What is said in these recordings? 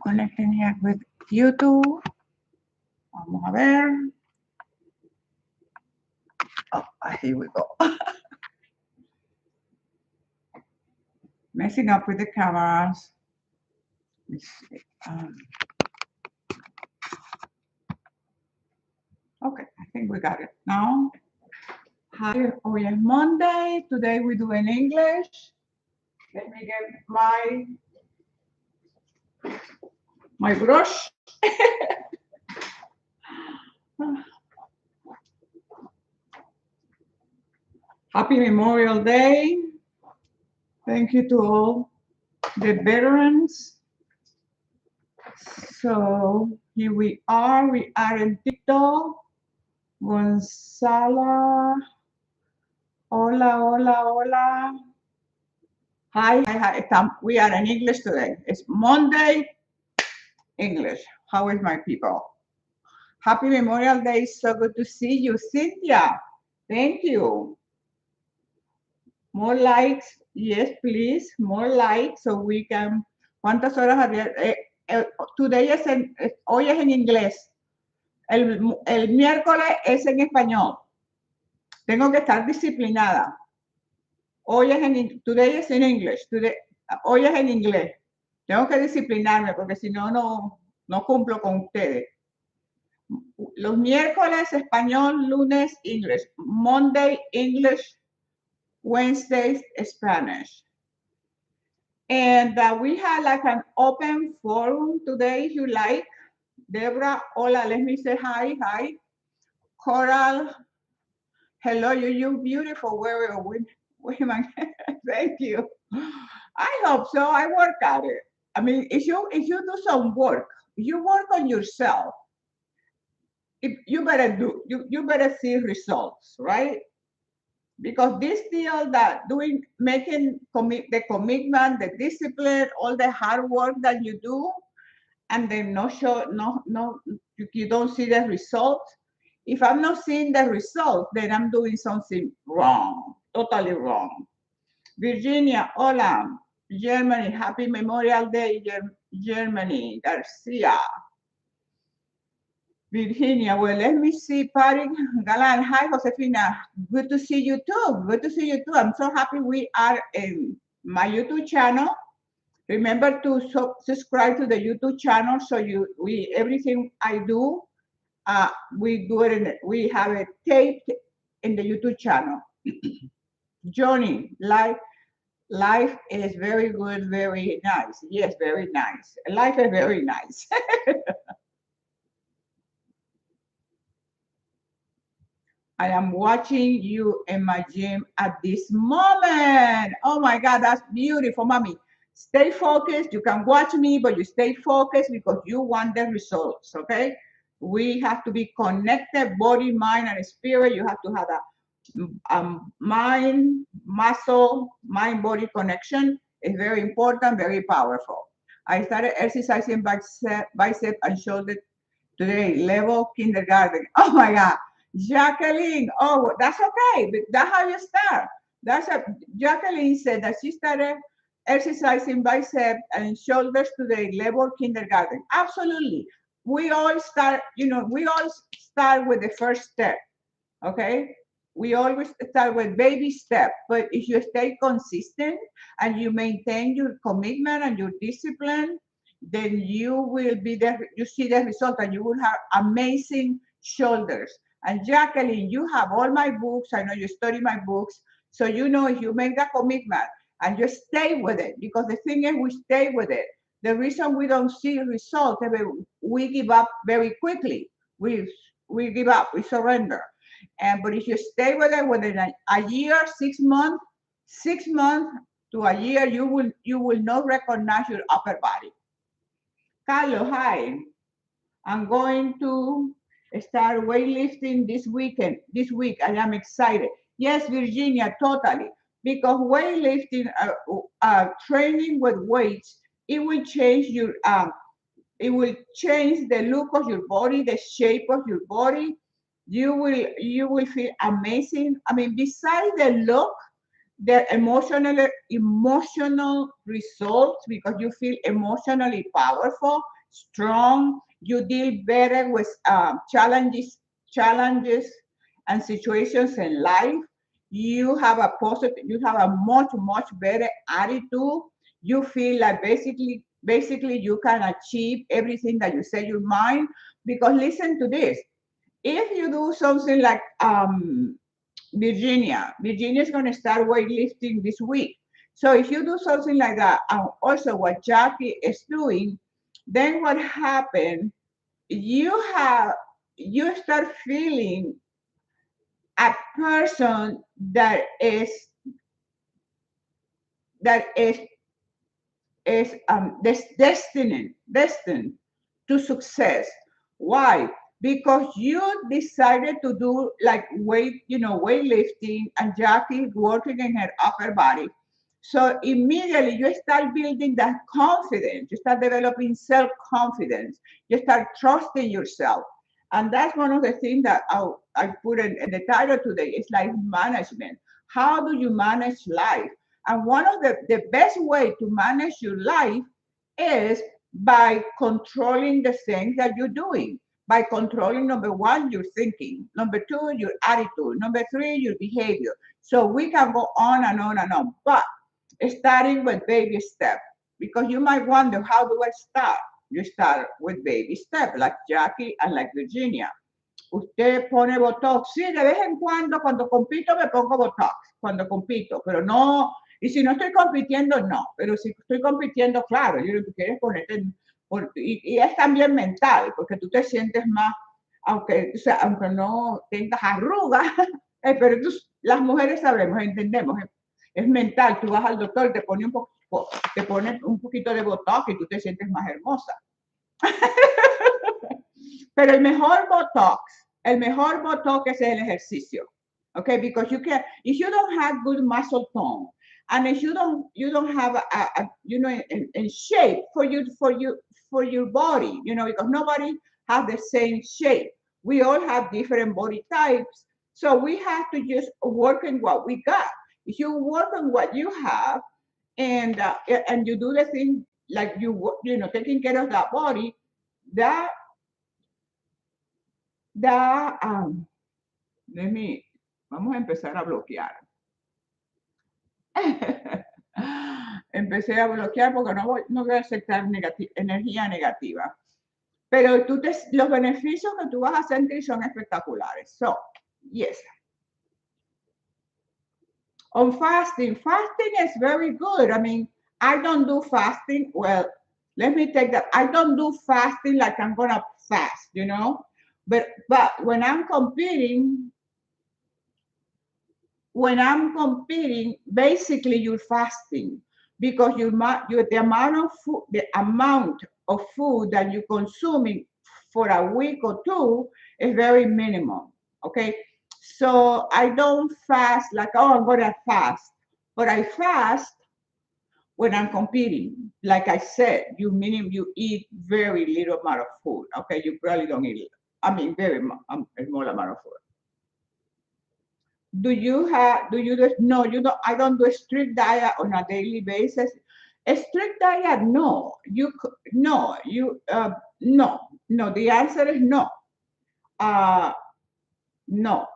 connecting here with YouTube. Vamos a ver. Oh, here we go. Messing up with the cameras. Let's see. Okay, I think we got it now. Hi, oh yeah, Monday. Today we do in English. Let me get my brush. Happy Memorial Day. Thank you to all the veterans. So here we are in TikTok. Gonzala. Hola, hola, hola. Hi. We are in English today. It's Monday, English. How is my people? Happy Memorial Day. So good to see you, Cynthia. Thank you. More likes. Yes, please. More likes so we can. ¿Cuántas horas había? Today hoy es en inglés. El miércoles es en español. Tengo que estar disciplinada. Hoy es today is in English. Hoy es en inglés. Tengo que disciplinarme porque si no, no cumplo con ustedes. Los miércoles español, lunes English, Monday English, Wednesdays Spanish. And we had like an open forum today, if you like. Deborah, hola, let me say hi. Coral, hello, you beautiful. Where women. Thank you. I hope so. I work at it. I mean, if you do some work, you work on yourself. If you better see results, right? Because this deal that making the commitment, the discipline, all the hard work that you do, and then you don't see the result. If I'm not seeing the result, then I'm doing something wrong, totally wrong. Virginia, hola. Germany, happy Memorial Day, Germany. Garcia. Virginia, well, let me see. Patty Galan, hi, Josefina. Good to see you too. Good to see you too. I'm so happy we are in my YouTube channel. Remember to subscribe to the YouTube channel so everything I do, we do it we have it taped in the YouTube channel. Johnny, life is very good, very nice. Yes, very nice. Life is very nice. I am watching you in my gym at this moment. Oh my God, that's beautiful, mommy. Stay focused. You can watch me, but you stay focused because you want the results, okay? We have to be connected, body, mind, and spirit. You have to have a mind, muscle, mind-body connection. It's very important, very powerful. I started exercising bicep and shoulder today, level kindergarten. Oh my God. Jacqueline, oh, that's okay. But that's how you start. Jacqueline said that she started exercising bicep and shoulders today, level kindergarten. Absolutely. We all start with the first step. Okay. We always start with baby steps, but if you stay consistent and you maintain your commitment and your discipline, then you will you see the result and you will have amazing shoulders. And Jacqueline, you have all my books. I know you study my books. So you know if you make that commitment and you stay with it, because the thing is we stay with it. The reason we don't see results, we give up very quickly. We give up, we surrender. But if you stay with it within a year, 6 months, 6 months to a year, you will not recognize your upper body. Carlos, hi. I'm going to start weightlifting this week. I am excited. Yes, Virginia, totally. Because weightlifting, training with weights, it will change it will change the look of your body, the shape of your body. You will feel amazing. I mean, besides the look, the emotional results, because you feel emotionally powerful. strong. You deal better with challenges and situations in life. You have a positive, you have a much better attitude. You feel like basically you can achieve everything that you set your mind. Because listen to this, if you do something like Virginia is going to start weightlifting this week. So if you do something like that, and also what Jackie is doing, then what happened? You have you start feeling a person that is destined to success. Why? Because you decided to do like weightlifting, and Jackie working in her upper body. So immediately you start building that confidence. You start developing self-confidence. You start trusting yourself. And that's one of the things that I put in the title today. It's life management. How do you manage life? And one of the best way to manage your life is by controlling the things that you're doing. By controlling, number one, your thinking. Number two, your attitude. Number three, your behavior. So we can go on and on and on. But starting with baby steps, because you might wonder, how do I start? You start with baby steps, like Jackie and like Virginia. Usted pone Botox. Sí, de vez en cuando compito, me pongo Botox, cuando compito, pero no, y si no estoy compitiendo, no, pero si estoy compitiendo, claro, yo lo que quiero es ponerte, y es también mental, porque tú te sientes más, aunque, o sea, aunque no tengas arrugas, pero las mujeres sabemos, entendemos, es mental, tú vas al doctor, te pone un poquito de Botox y tú te sientes más hermosa. Pero el mejor Botox es el ejercicio. Okay, because if you don't have good muscle tone, and if you don't have in shape for your body, because nobody has the same shape. We all have different body types, so we have to just work on what we got. If you work on what you have, and you do the thing like taking care of that body, that let me, vamos a empezar a bloquear. Empecé a bloquear porque no voy a aceptar energía negativa. Pero los beneficios que tú vas a sentir son espectaculares. So, yes. On fasting is very good. I mean, I don't do fasting. Well, let me take that. I don't do fasting like I'm going to fast, But when I'm competing, basically you're fasting, because the amount of food that you're consuming for a week or two is very minimum. Okay, so I don't fast like, oh, I'm gonna fast, but I fast when I'm competing. Like I said, you eat very little amount of food. Okay, you probably don't eat. I mean, very a small amount of food. No, you don't. I don't do a strict diet on a daily basis. A strict diet, no. No, no. The answer is no. No.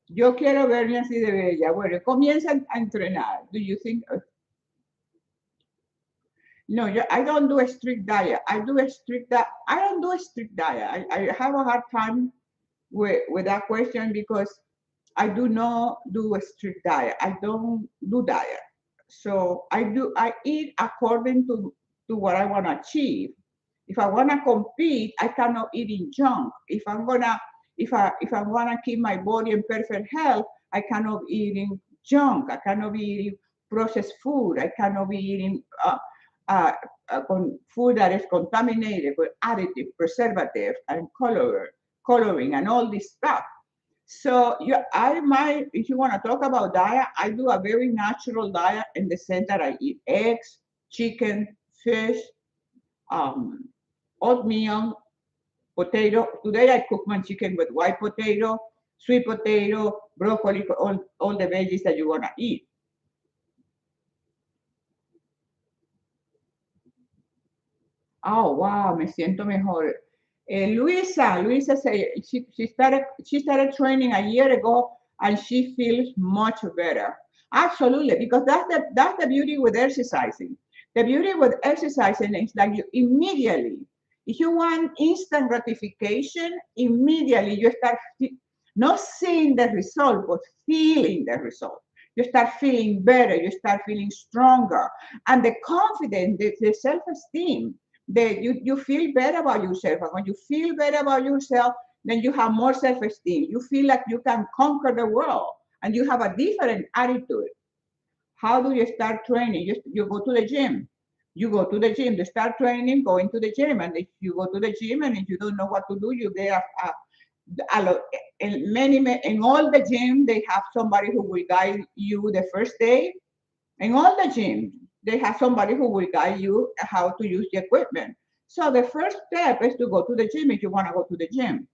Yo quiero verme así de bella. Bueno, comienza a entrenar. Do you think? No, I don't do a strict diet. I don't do a strict diet. I have a hard time with that question, because I do not do a strict diet. I don't do diet. So I eat according to what I want to achieve. If I want to compete, I cannot eat in junk. If I want to keep my body in perfect health, I cannot be eating junk. I cannot be eating processed food. I cannot be eating food that is contaminated with additive, preservative, and coloring, and all this stuff. So if you want to talk about diet, I do a very natural diet in the sense that I eat eggs, chicken, fish, oatmeal, potato. Today I cook my chicken with white potato, sweet potato, broccoli, all the veggies that you want to eat. Oh, wow, me siento mejor. Luisa say she started training a year ago and she feels much better. Absolutely, because that's the beauty with exercising. The beauty with exercising is like you immediately, if you want instant gratification, immediately you start not seeing the result, but feeling the result. You start feeling better, you start feeling stronger, and the confidence, the self-esteem that you feel better about yourself. And when you feel better about yourself, then you have more self-esteem. You feel like you can conquer the world and you have a different attitude. How do you start training? You go to the gym. You go to the gym to start training, going to the gym. And if you go to the gym and if you don't know what to do, you get a lot. In all the gym, they have somebody who will guide you the first day. In all the gyms, they have somebody who will guide you how to use the equipment. So the first step is to go to the gym if you want to go to the gym.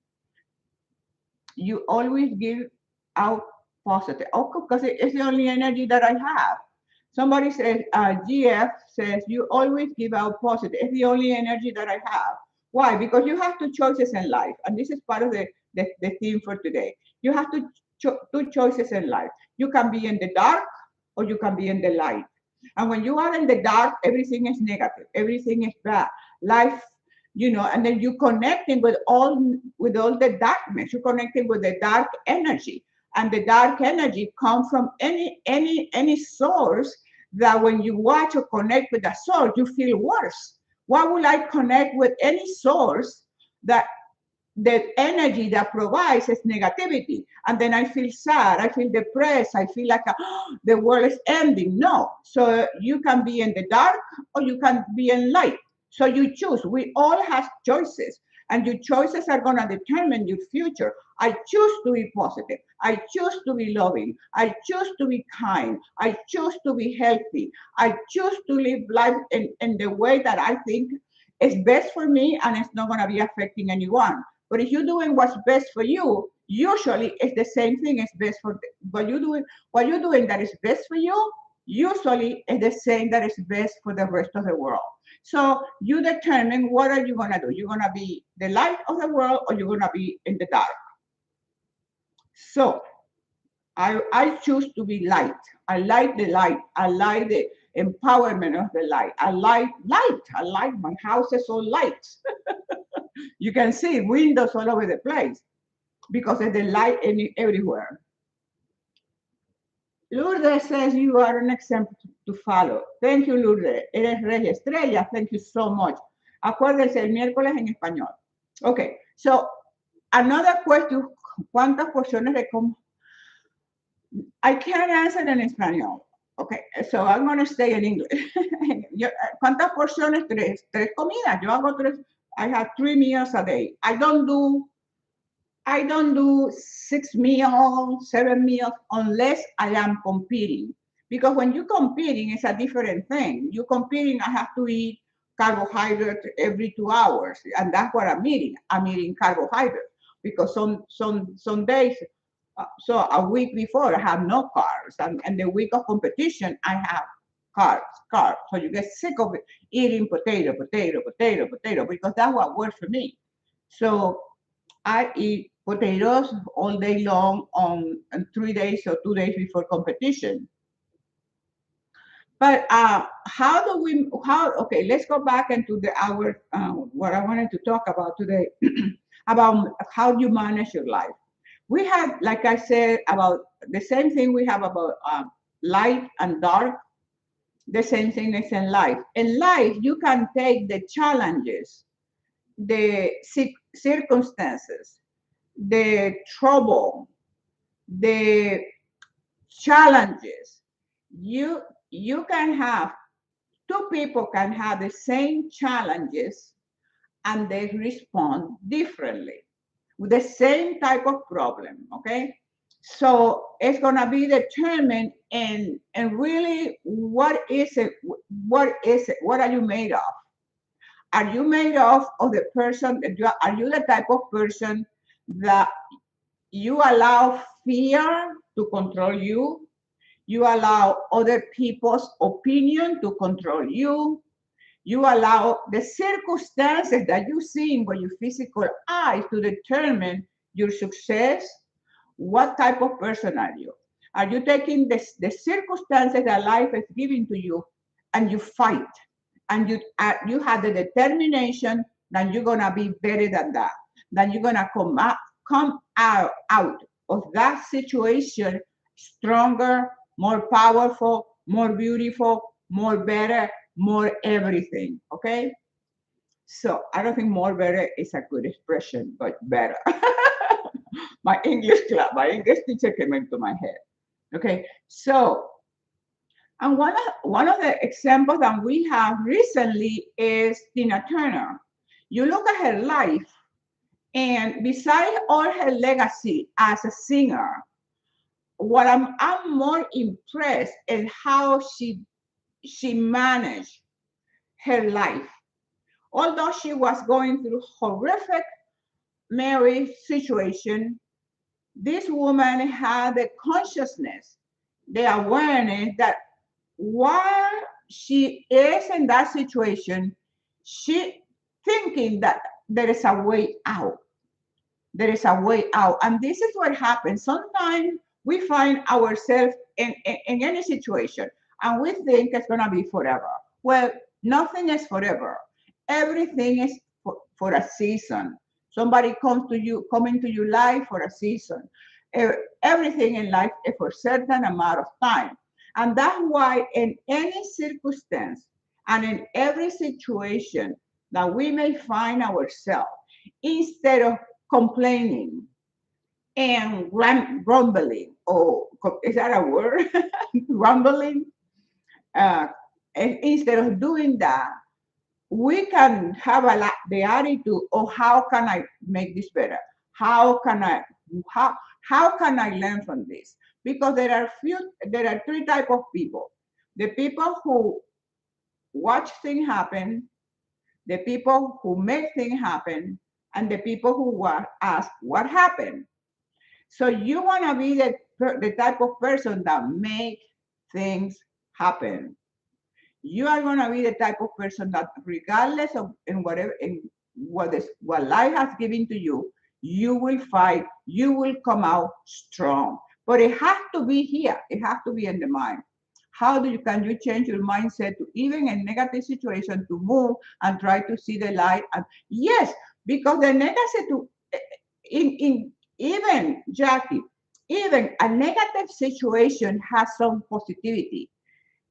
You always give out positive. Oh, because it's the only energy that I have. Somebody says, GF says, you always give out positive. It's the only energy that I have. Why? Because you have two choices in life. And this is part of the theme for today. You have two choices in life. You can be in the dark or you can be in the light. And when you are in the dark, everything is negative, everything is bad. Life, and then you connecting with all the darkness. You're connecting with the dark energy, and the dark energy comes from any source. That when you watch or connect with the source, you feel worse. Why would I connect with any source that the energy that provides is negativity? And then I feel sad, I feel depressed, I feel like the world is ending. No. So you can be in the dark or you can be in light. So you choose. We all have choices, and your choices are going to determine your future. I choose to be positive. I choose to be loving. I choose to be kind. I choose to be healthy. I choose to live life in the way that I think is best for me and it's not going to be affecting anyone. But if you're doing what's best for you, usually it's the same thing as best for what you're doing. What you're doing that is best for you, usually is the same that is best for the rest of the world. So you determine what are you gonna do. You're gonna be the light of the world or you're gonna be in the dark. So I choose to be light. I like the light. I like the empowerment of the light. I like light. I like my house is all lights. You can see windows all over the place because of the light everywhere. Lourdes says you are an example to follow. Thank you, Lourdes. Eres Regia Estrella. Thank you so much. Acuérdense, el miércoles en español. Okay, so another question. ¿Cuántas porciones de I can't answer in español. Okay, so I'm going to stay in English. ¿Cuántas porciones? Tres comidas. Yo hago tres. I have 3 meals a day. I don't do 6 meals, 7 meals unless I am competing. Because when you're competing, it's a different thing. You're competing, I have to eat carbohydrates every 2 hours. And that's what I'm eating. I'm eating carbohydrates. Because some days, so a week before, I have no carbs. And the week of competition, I have carbs. So you get sick of it, eating potato, because that's what works for me. So I eat potatoes all day long on 3 days or 2 days before competition. But okay, let's go back into what I wanted to talk about today, about how you manage your life. We have, like I said, about the same thing we have about light and dark, the same thing is in life. In life, you can take the challenges, the circumstances, the trouble, the challenges. You can have two people can have the same challenges and they respond differently with the same type of problem. Okay, so it's gonna be determined and really what is it? What is it? What are you made of? Are you made of the person that are you the type of person that you allow fear to control you allow other people's opinion to control you You allow the circumstances that you see with your physical eyes to determine your success. What type of person are you? Are you taking the circumstances that life is giving to you and you fight and you have the determination that you're gonna be better than that, that you're gonna come out of that situation stronger, more powerful, more beautiful, more better, more everything. Okay? So I don't think more better is a good expression, but better. My English teacher came into my head. Okay, so and one of the examples that we have recently is Tina Turner. You look at her life, and besides all her legacy as a singer, what I'm more impressed in how she managed her life. Although she was going through horrific marriage situation, this woman had the consciousness, the awareness that while she is in that situation, she thinking that there is a way out. There is a way out. And this is what happens. Sometimes we find ourselves in any situation and we think it's going to be forever. Well, nothing is forever. Everything is for a season. Somebody come into your life for a season. Everything in life is for a certain amount of time. And that's why in any circumstance and in every situation that we may find ourselves, instead of complaining and grumbling, or is that a word? Grumbling. Uh, and instead of doing that, we can have the attitude, oh, how can I make this better? How can I how how can I learn from this? Because there are three type of people: the people who watch things happen, the people who make things happen, and the people who ask what happened. So you want to be the type of person that make things happen. You are going to be the type of person that regardless of in whatever in what life has given to you will fight, you will come out strong. But it has to be here. It has to be in the mind. How can you change your mindset to even a negative situation to move and try to see the light? And yes, because the negative in even Jackie, even a negative situation has some positivity.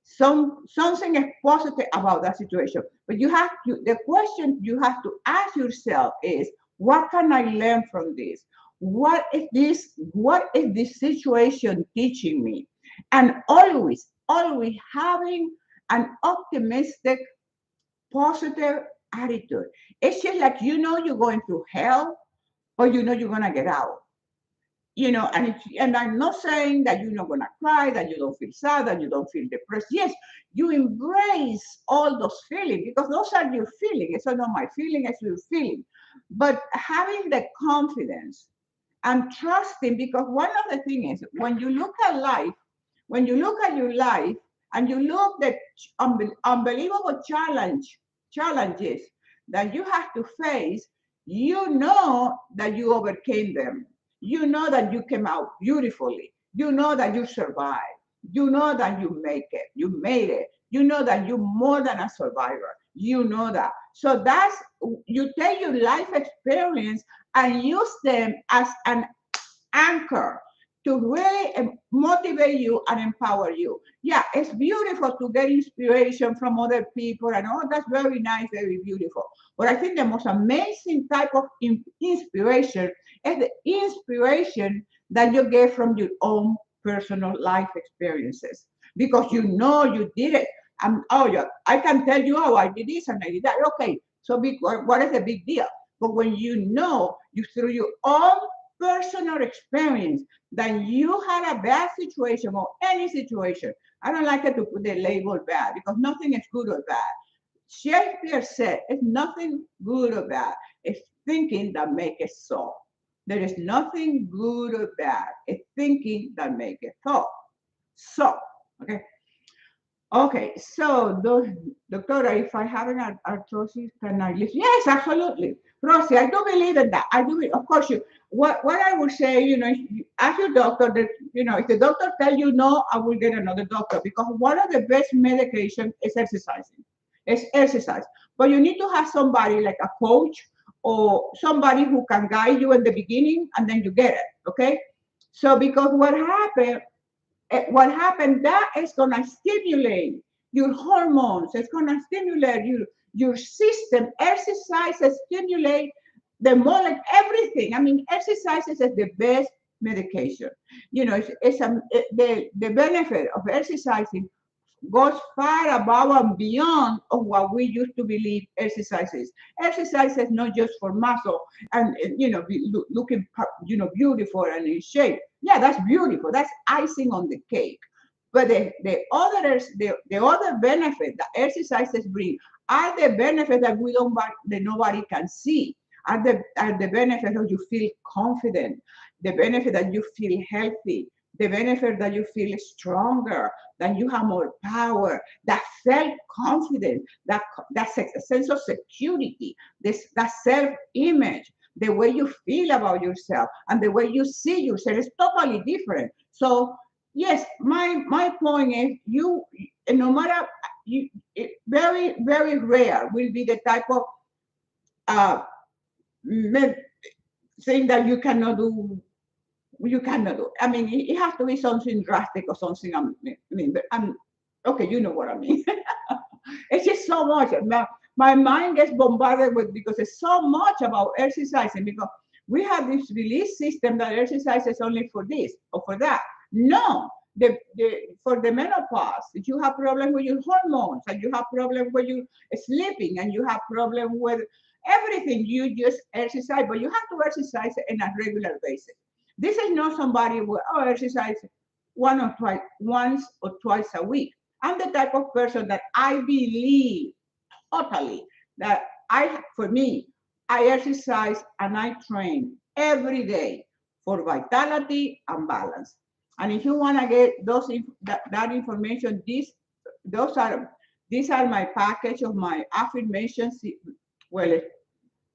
Something is positive about that situation. But the question you have to ask yourself is, what can I learn from this? What is this situation teaching me? And always having an optimistic, positive attitude. It's just like you're going through hell, but you're gonna get out. And I'm not saying that you're not gonna cry, that you don't feel sad, that you don't feel depressed. Yes, you embrace all those feelings because those are your feelings. It's not my feeling, it's your feeling. But having the confidence and trusting, because one of the things is when you look at life, when you look at your life and you look at unbelievable challenges that you have to face, you know that you overcame them. You know that you came out beautifully. You know that you survived. You know that you make it. You made it. You know that you're more than a survivor. You know that. So you take your life experience and use them as an anchor to really motivate you and empower you. Yeah, it's beautiful to get inspiration from other people, and oh, that's very nice, very beautiful. But I think the most amazing type of inspiration is the inspiration that you get from your own personal life experiences, because you know you did it. Oh, yeah, I can tell you, oh, I did this and I did that. Okay, so what is the big deal? But when you know you through your own personal experience that you had a bad situation or any situation. I don't like it to put the label bad because nothing is good or bad. Shakespeare said it's nothing good or bad. It's thinking that make it so. There is nothing good or bad. It's thinking that make it so. So, okay. Okay, so doctora, if I have an arthrosis, can I live? Yes, absolutely. Rosie, I do believe in that. I do. Of course, you. What I would say, ask your doctor. That if the doctor tell you no, I will get another doctor because one of the best medication is exercising. It's exercise, but you need to have somebody like a coach or somebody who can guide you in the beginning, and then you get it. Okay. So because what happened that is going to stimulate your hormones. It's going to stimulate your system. Exercise stimulate the more like everything. I mean, exercise is the best medication. The benefit of exercising goes far above and beyond of what we used to believe exercise is. Exercise is not just for muscle and looking beautiful and in shape. Yeah, that's beautiful. That's icing on the cake. But the other benefit that exercises bring are the benefits that we don't that nobody can see. Are the benefit that you feel confident, the benefit that you feel healthy, the benefit that you feel stronger, that you have more power, that self-confidence, that sense of security, that self-image, the way you feel about yourself and the way you see yourself is totally different. So yes, my point is no matter very very rare will be the type of uh, thing that you cannot do. I mean, it has to be something drastic or something. But okay, you know what I mean. It's just so much. My mind gets bombarded with because it's so much about exercising because we have this belief system that exercise is only for this or for that. No, for the menopause, if you have problems with your hormones and you have problems with you sleeping and you have problems with everything, you just exercise, but you have to exercise on a regular basis. This is not somebody who exercise once or twice a week. I'm the type of person that I believe totally that for me, I exercise and I train every day for vitality and balance. And if you want to get that information, those are these are my package of my affirmations. Well,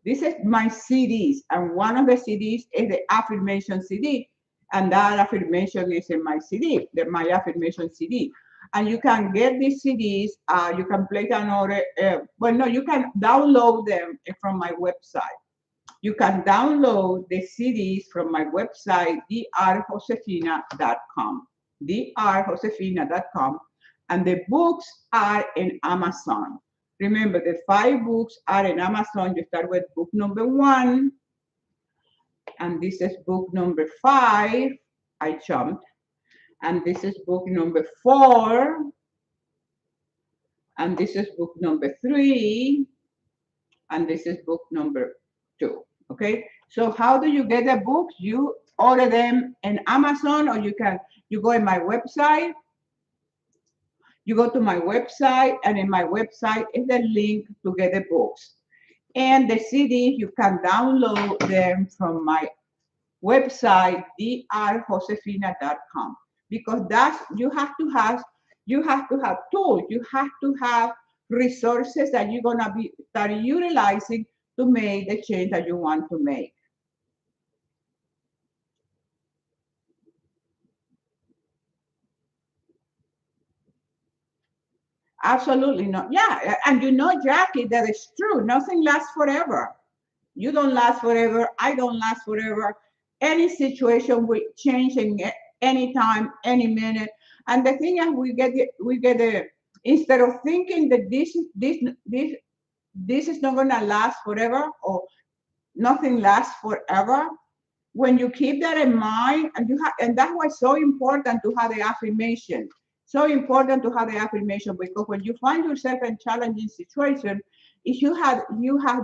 this is my CDs, and one of the CDs is the affirmation CD, and that affirmation is in my CD, my affirmation CD. And you can get these CDs. You can play an order. Well, no, you can download them from my website. You can download the CDs from my website, drjosefina.com, drjosefina.com, and the books are in Amazon. Remember, the 5 books are in Amazon. You start with book number 1, and this is book number 5. I jumped. And this is book number 4, and this is book number 3, and this is book number 2. Okay, so how do you get the books? You order them in Amazon, or you go in my website. You go to my website, and in my website is the link to get the books. And the CD, you can download them from my website, drjosefina.com, because that's you have to have tools, you have to have resources that you're gonna be start utilizing to make the change that you want to make. Absolutely not. Yeah, and Jackie, that is true. Nothing lasts forever. You don't last forever. I don't last forever. Any situation will change in any time, any minute. And the thing is, we get instead of thinking that this is not gonna last forever or nothing lasts forever. When you keep that in mind, and that's why it's so important to have the affirmation. So important to have the affirmation because when you find yourself in challenging situation, if you have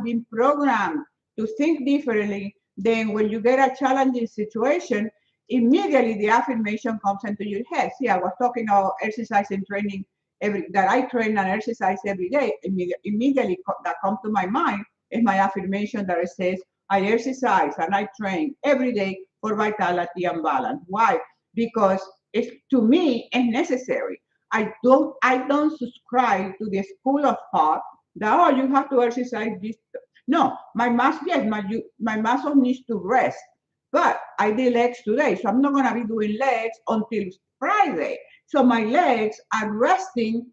been programmed to think differently, then when you get a challenging situation, immediately the affirmation comes into your head. See, I was talking about exercise and training that I train and exercise every day. Immediately that comes to my mind is my affirmation that it says I exercise and I train every day for vitality and balance. Why? Because to me, it's necessary. I don't subscribe to the school of thought that, oh, you have to exercise this. No, my muscle, yes, my muscle needs to rest. But I did legs today, so I'm not gonna be doing legs until Friday. So my legs are resting,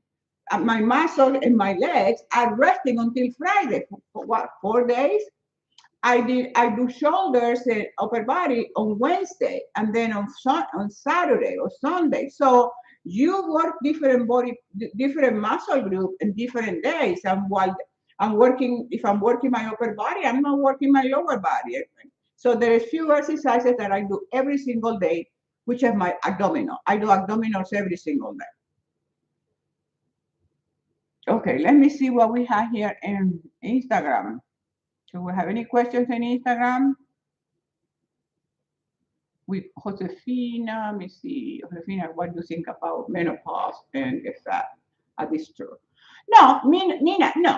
my muscle and my legs are resting until Friday. For what, 4 days? I do shoulders and upper body on Wednesday, and then on Saturday or Sunday. So you work different muscle group in different days. And while if I'm working my upper body, I'm not working my lower body. So there is few exercises that I do every single day, which is my abdominal. I do abdominals every single day. Okay, let me see what we have here in Instagram. Do we have any questions in Instagram? With Josefina, let me see, Josefina, what do you think about menopause and if that is true? No, Nina, no.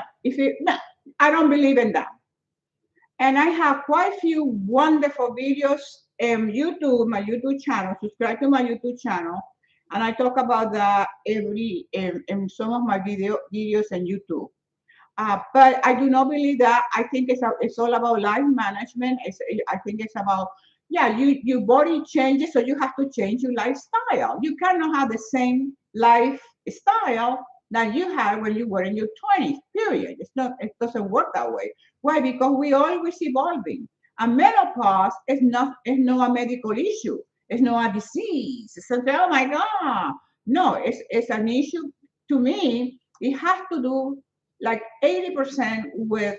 No, I don't believe in that. And I have quite a few wonderful videos in YouTube, my YouTube channel. Subscribe to my YouTube channel, and I talk about that in some of my videos on YouTube. But I do not believe that. I think it's all about life management. I think it's about, yeah, your body changes, so you have to change your lifestyle. You cannot have the same lifestyle that you had when you were in your 20s, period. It doesn't work that way. Why? Because we always evolving. And menopause is not a medical issue. It's not a disease. So, oh my God. No, it's an issue to me. It has to do like 80% with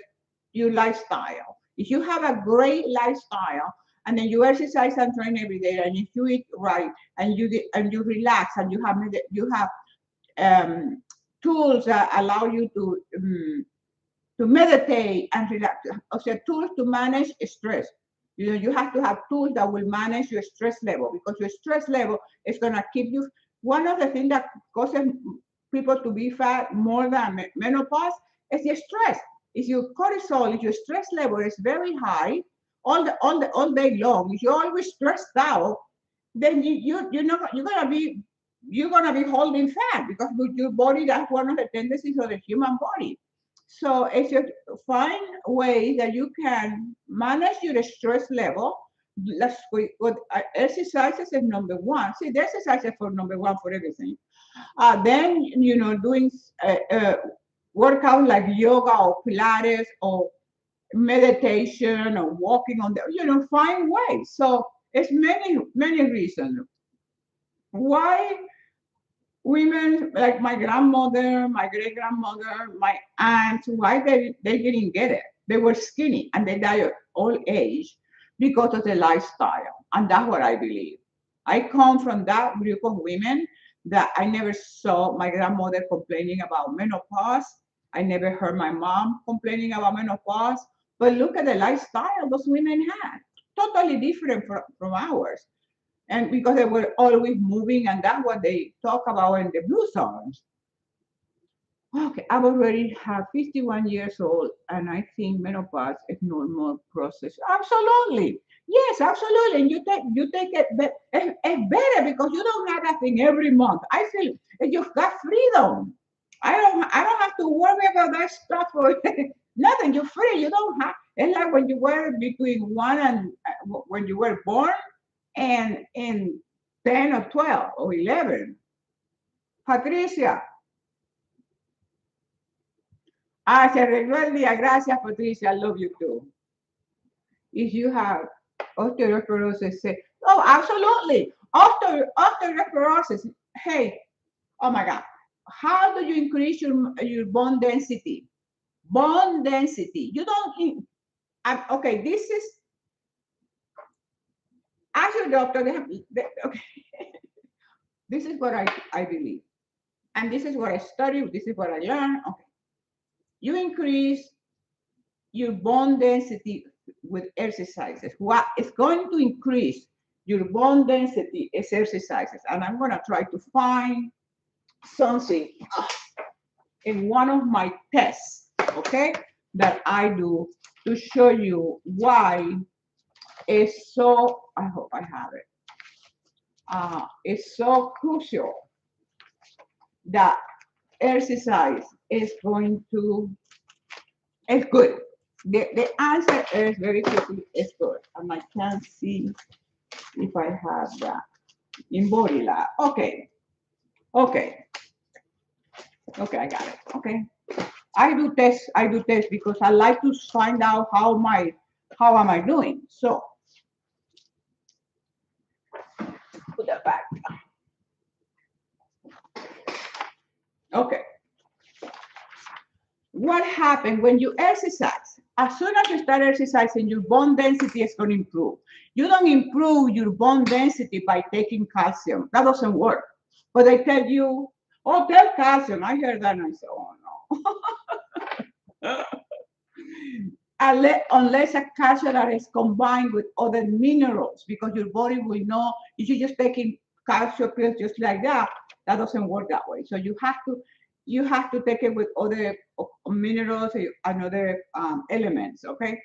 your lifestyle. If you have a great lifestyle and then you exercise and train every day, and if you eat right and you relax and you have um, tools that allow you to meditate and relax, also tools to manage stress. You have to have tools that will manage your stress level, because your stress level is going to keep you. One of the things that causes people to be fat more than menopause is your stress. If your cortisol, if your stress level is very high all day long, if you're always stressed out, then you're gonna be holding fat, because with your body, that's one of the tendencies of the human body. So it's just find ways that you can manage your stress level. Exercises is number one. See, the exercises for number one for everything. Then doing workout like yoga or Pilates or meditation or walking on the, find ways. So it's many reasons why women like my grandmother, my great grandmother, my aunt, why they didn't get it. They were skinny and they died at old age because of the lifestyle. And that's what I believe. I come from that group of women that I never saw my grandmother complaining about menopause. I never heard my mom complaining about menopause. But look at the lifestyle those women had. Totally different from ours, and because they were always moving, and that's what they talk about in the blue songs. Okay, I've already have 51 years old, and I think menopause is normal process. Absolutely, yes, absolutely. And you take it, it's better because you don't have that thing every month. I feel you've got freedom. I don't have to worry about that stuff or nothing. You're free. You don't have. It's like when you were between one and when you were born and in 10 or 12 or 11. Patricia, se arregló el día. Gracias, Patricia. I love you too. If you have osteoporosis, oh, absolutely. Osteoporosis. Hey, oh my God. How do you increase your bone density? Bone density. You don't, okay, this is, ask your doctor. Okay. This is what I believe. And this is what I studied. This is what I learned. Okay. You increase your bone density with exercises. What is going to increase your bone density is exercises. And I'm going to try to find something in one of my tests, okay, that I do to show you why it's so, I hope I have it, it's so crucial that exercise is going to, it's good. The answer is very quickly, it's good. And I can't see if I have that in body lab. Okay, okay, okay, I got it. Okay. I do tests because I like to find out how am I doing. So put that back. Okay. What happens when you exercise? As soon as you start exercising, your bone density is going to improve. You don't improve your bone density by taking calcium. That doesn't work. But they tell you, oh, take calcium. I heard that and I said, oh no. Unless a calcium that is combined with other minerals, because your body will know if you're just taking calcium pills just like that doesn't work that way. So you have to take it with other minerals and other elements. Okay.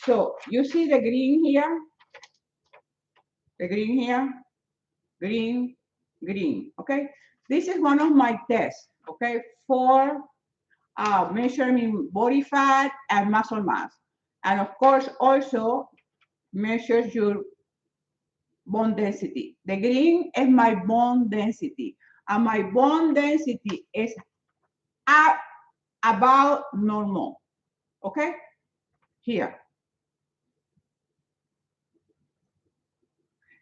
So you see the green here, the green here, green, green. Okay. This is one of my tests. Okay, for measuring body fat and muscle mass, and of course also measures your bone density. The green is my bone density, and my bone density is about normal. Okay, here.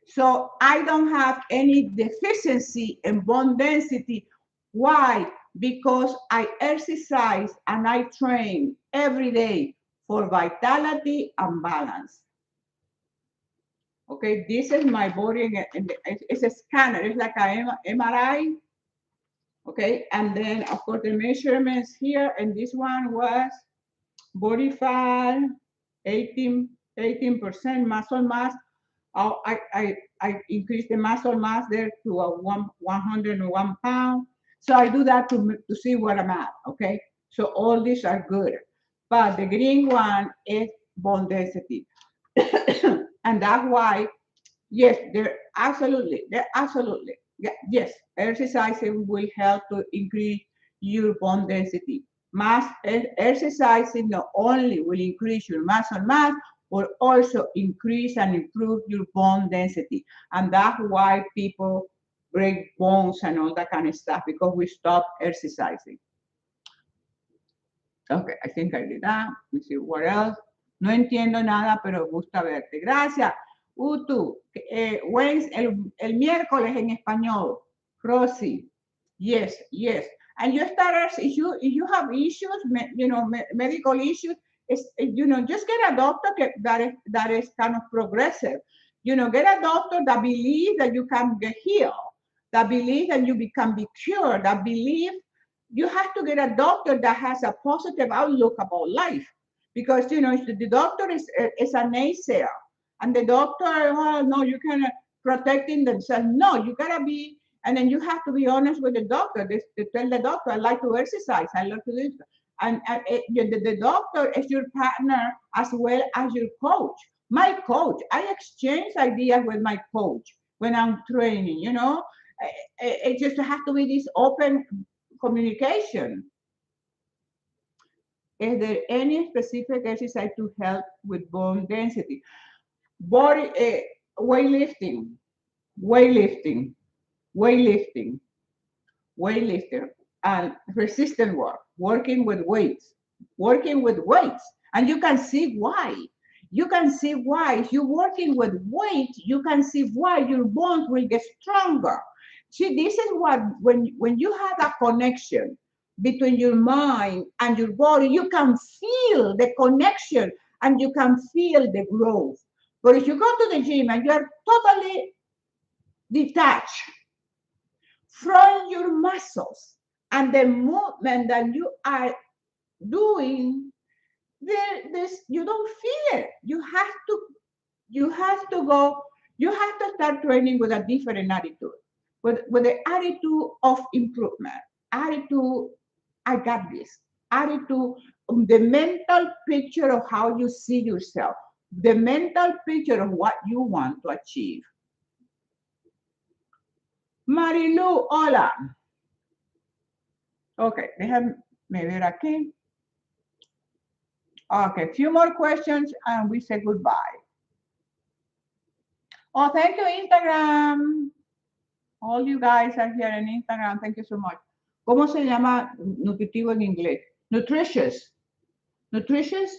So I don't have any deficiency in bone density. Why? Because I exercise and I train every day for vitality and balance. Okay, this is my body, and it's a scanner. It's like an MRI. Okay, and then of course the measurements here, and this one was body fat, 18% muscle mass. I increased the muscle mass there to a 101 pound. So I do that to see where I'm at. Okay, so all these are good, but the green one is bone density, and that's why. Yes, they're absolutely, yeah, yes, exercising will help to increase your bone density. Exercising not only will increase your muscle mass, but also increase and improve your bone density. And that's why people break bones and all that kind of stuff, because we stop exercising. Ok, I think I did that. Let me see what else. No entiendo nada, pero gusta verte. Gracias. Utu, el miércoles en español. Rosy, yes, yes. And you starters, if you have issues, medical issues, just get a doctor that is kind of progressive. Get a doctor that believes that you can get healed, that believes that you can be cured, that believes you have to get a doctor that has a positive outlook about life, because the doctor is a naysayer, and the doctor, oh no, you can protecting themselves. No, you gotta be, and then you have to be honest with the doctor. To tell the doctor, I like to exercise, I like to do this, and the doctor is your partner as well as your coach. My coach, I exchange ideas with my coach when I'm training. It just has to be this open communication. Is there any specific exercise to help with bone density? Body weightlifting, weightlifting, weightlifting, weightlifting, and resistant work, working with weights, and you can see why. You can see why. If you're working with weight, you can see why your bones will get stronger. See, this is what, when you have a connection between your mind and your body, you can feel the connection and you can feel the growth. But if you go to the gym and you're totally detached from your muscles and the movement that you are doing, you don't feel it. You have to start training with a different attitude, with the attitude of improvement, attitude, I got this, attitude, the mental picture of how you see yourself, the mental picture of what you want to achieve. Marilu, hola. Okay, déjame ver aquí. Okay, few more questions and we say goodbye. Oh, thank you, Instagram. All you guys are here in Instagram. Thank you so much. ¿Cómo se llama nutritivo en inglés? Nutritious. Nutritious.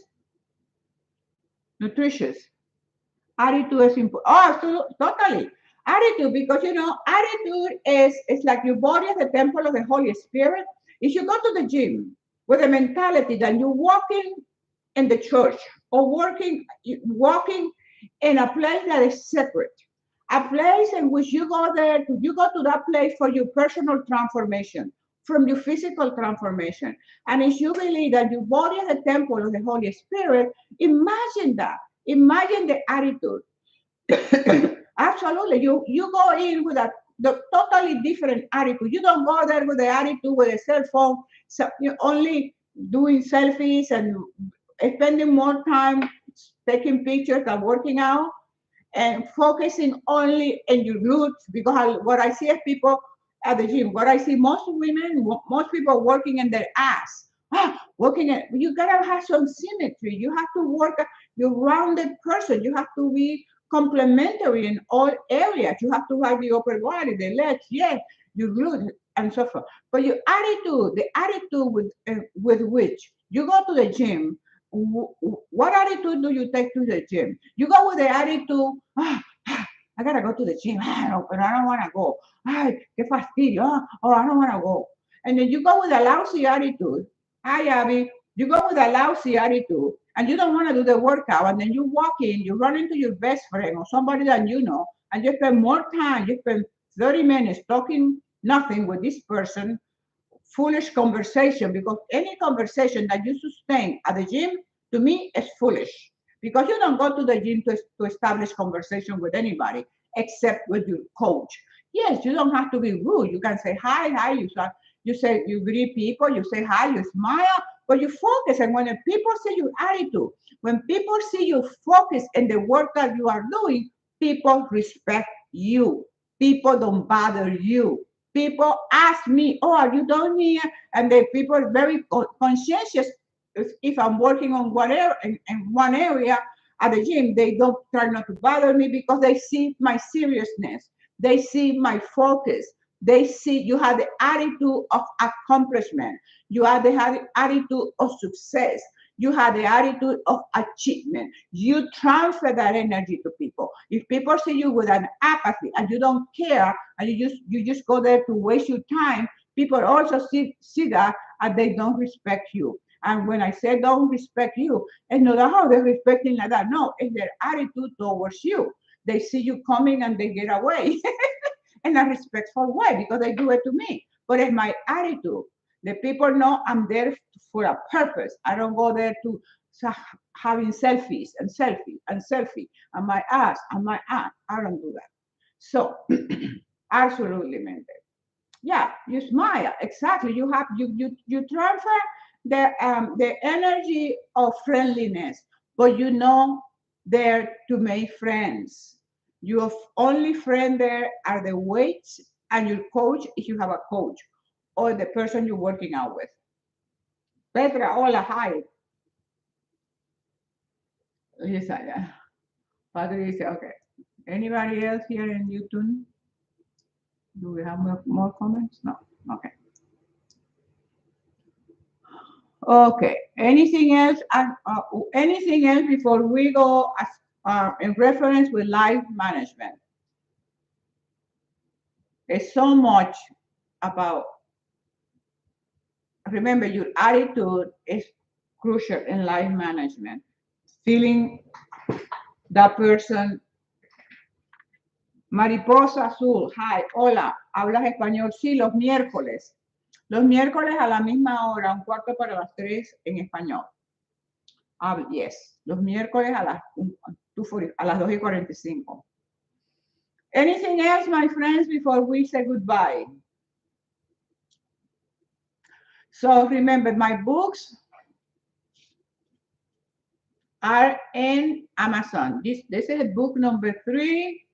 Nutritious. Attitude is important. Oh, so, totally. Attitude, because attitude is like your body is the temple of the Holy Spirit. If you go to the gym with a mentality that you're walking in the church or walking in a place that is separate, a place in which you go to that place for your personal transformation, from your physical transformation. And if you believe that your body is a temple of the Holy Spirit, imagine that. Imagine the attitude. Absolutely. You go in with the totally different attitude. You don't go there with the attitude with a cell phone, so you're only doing selfies and spending more time taking pictures than working out and focusing only in your glutes, because what I see is people at the gym, what I see most women, most people working in their ass. Working at, you gotta have some symmetry. You have to work, you're rounded person. You have to be complementary in all areas. You have to have the upper body, the legs, yes, your glutes, and so forth. But your attitude, the attitude with which you go to the gym, what attitude do you take to the gym? You go with the attitude, I gotta go to the gym, but I don't wanna go. Ay, qué fastidio. Oh, I don't wanna go. And then you go with a lousy attitude. Hi, Abby. You go with a lousy attitude and you don't want to do the workout. And then you walk in, you run into your best friend or somebody that you know, and you spend more time, you spend 30 minutes talking nothing with this person, foolish conversation, because any conversation that you sustain at the gym, to me, is foolish. Because you don't go to the gym to establish conversation with anybody except with your coach. Yes, you don't have to be rude. You can say hi, you say you greet people, you say hi, you smile, but you focus. And when people see your attitude, when people see you focus in the work that you are doing, people respect you. People don't bother you. People ask me, "Oh, are you done here?" And the people are very conscientious. If I'm working on whatever in one area at the gym, they don't try not to bother me because they see my seriousness. They see my focus. They see you have the attitude of accomplishment. You have the attitude of success. You have the attitude of achievement. You transfer that energy to people. If people see you with an apathy and you don't care and you just go there to waste your time, people also see that and they don't respect you. And when I say don't respect you, it's not how they're respecting like that. No, it's their attitude towards you. They see you coming and they get away in a respectful way because they do it to me. But it's my attitude. The people know I'm there for a purpose. I don't go there to having selfies and selfie and selfie and my ass and my ass. I don't do that. So, absolutely, Mente. Yeah, you smile. Exactly. You transfer the energy of friendliness, but there to make friends. Your only friend there are the weights and your coach if you have a coach or the person you're working out with. Petra, hola, hi. Yes, I am. Patricia, okay. Anybody else here in YouTube? Do we have more comments? No. Okay. Okay. Anything else before we go in reference with life management? There's so much about. Remember, your attitude is crucial in life management. Feeling that person. Mariposa azul. Hi. Hola. ¿Hablas español? Sí, los miércoles. Los miércoles a la misma hora, un cuarto para las 3 en español. Yes. Los miércoles a las 2:45. Anything else, my friends, before we say goodbye? So remember, my books are in Amazon. This is book number 3.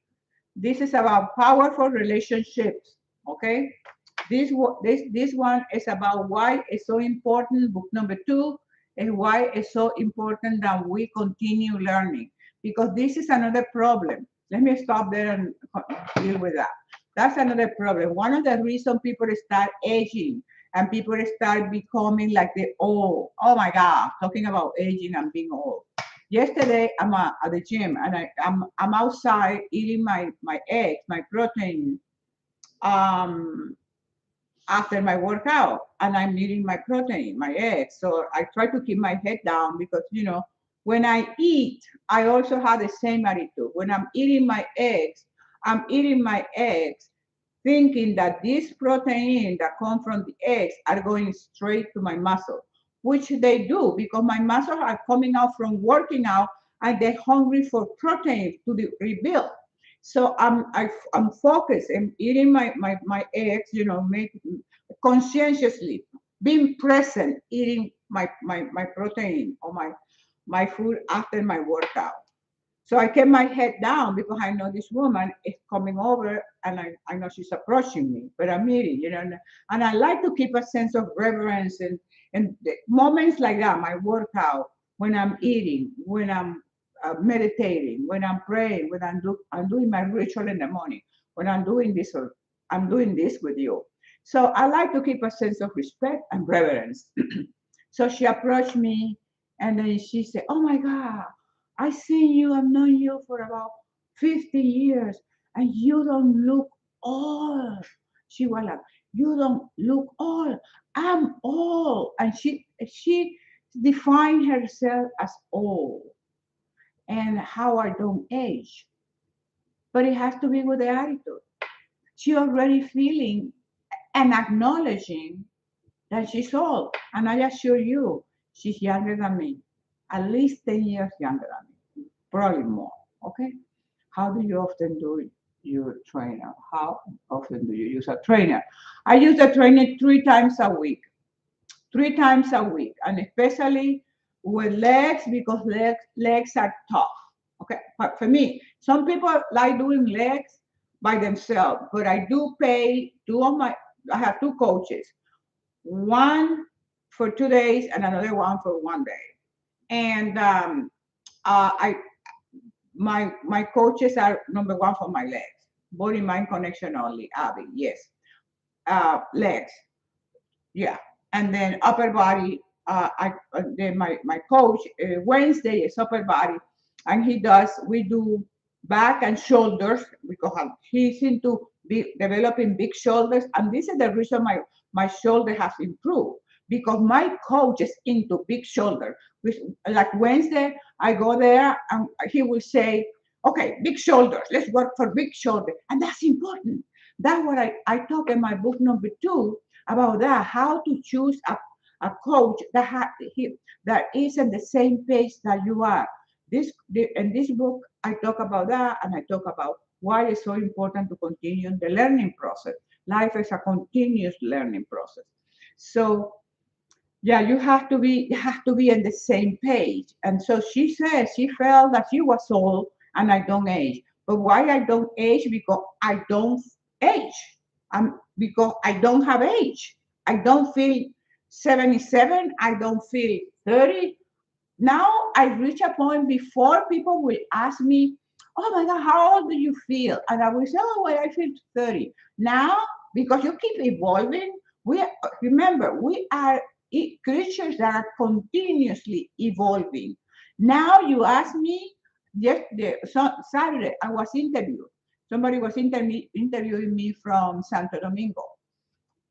This is about powerful relationships. Okay. This one is about why it's so important. Book number two is why it's so important that we continue learning, because this is another problem. Let me stop there and deal with that. That's another problem. One of the reasons people start aging and people start becoming like they old. Oh my God, talking about aging and being old. Yesterday, I'm at the gym and I'm outside eating my eggs, my protein. Um, After my workout, and I'm eating my protein, my eggs. So I try to keep my head down because, when I eat, I also have the same attitude. When I'm eating my eggs, I'm eating my eggs thinking that this protein that come from the eggs are going straight to my muscle, which they do because my muscles are coming out from working out and they're hungry for protein to rebuild. So I'm focused and eating my eggs, make conscientiously, being present, eating my protein or my food after my workout. So I kept my head down because I know this woman is coming over and I know she's approaching me, but I'm eating, and I like to keep a sense of reverence and moments like that, my workout, when I'm eating, when I'm meditating, when I'm praying, when I'm doing my ritual in the morning, when I'm doing this, or I'm doing this with you. So I like to keep a sense of respect and reverence. So she approached me and then she said, "Oh my God, I seen you, I've known you for about 50 years, and you don't look old." She was like, "You don't look old. I'm old." And she defined herself as old and how I don't age. But it has to be with the attitude. She already feeling and acknowledging that she's old. And I assure you, she's younger than me, at least 10 years younger than me, probably more. Okay? How do you often do your trainer? How often do you use a trainer? I use a trainer 3 times a week, 3 times a week, and especially with legs because legs are tough. Okay, but for me, some people like doing legs by themselves, but I do pay two of my. I have two coaches, one for 2 days and another one for one day. And I my coaches are number one for my legs, body mind connection only. Abby, yes, legs, yeah, and then upper body. Then my coach Wednesday is upper body, and he does. We do back and shoulders because he's into developing big shoulders, and this is the reason my shoulder has improved because my coach is into big shoulder. Which, like Wednesday, I go there and he will say, "Okay, big shoulders. Let's work for big shoulder," and that's important. That's what I talk in my book number two about that, how to choose a coach that is on the same page that you are. In this book, I talk about that and I talk about why it's so important to continue the learning process. Life is a continuous learning process. So yeah, you have to be on the same page. And so she says she felt that she was old and I don't age. But why I don't age? Because I don't age. Because I don't have age. I don't feel 77. I don't feel 30. Now I reach a point before people will ask me, "Oh my God, how old do you feel?" And I will say, "Oh, well, I feel 30." Now, because you keep evolving, we remember we are creatures that are continuously evolving. Now you ask me, Saturday I was interviewed. Somebody was interviewing me from Santo Domingo.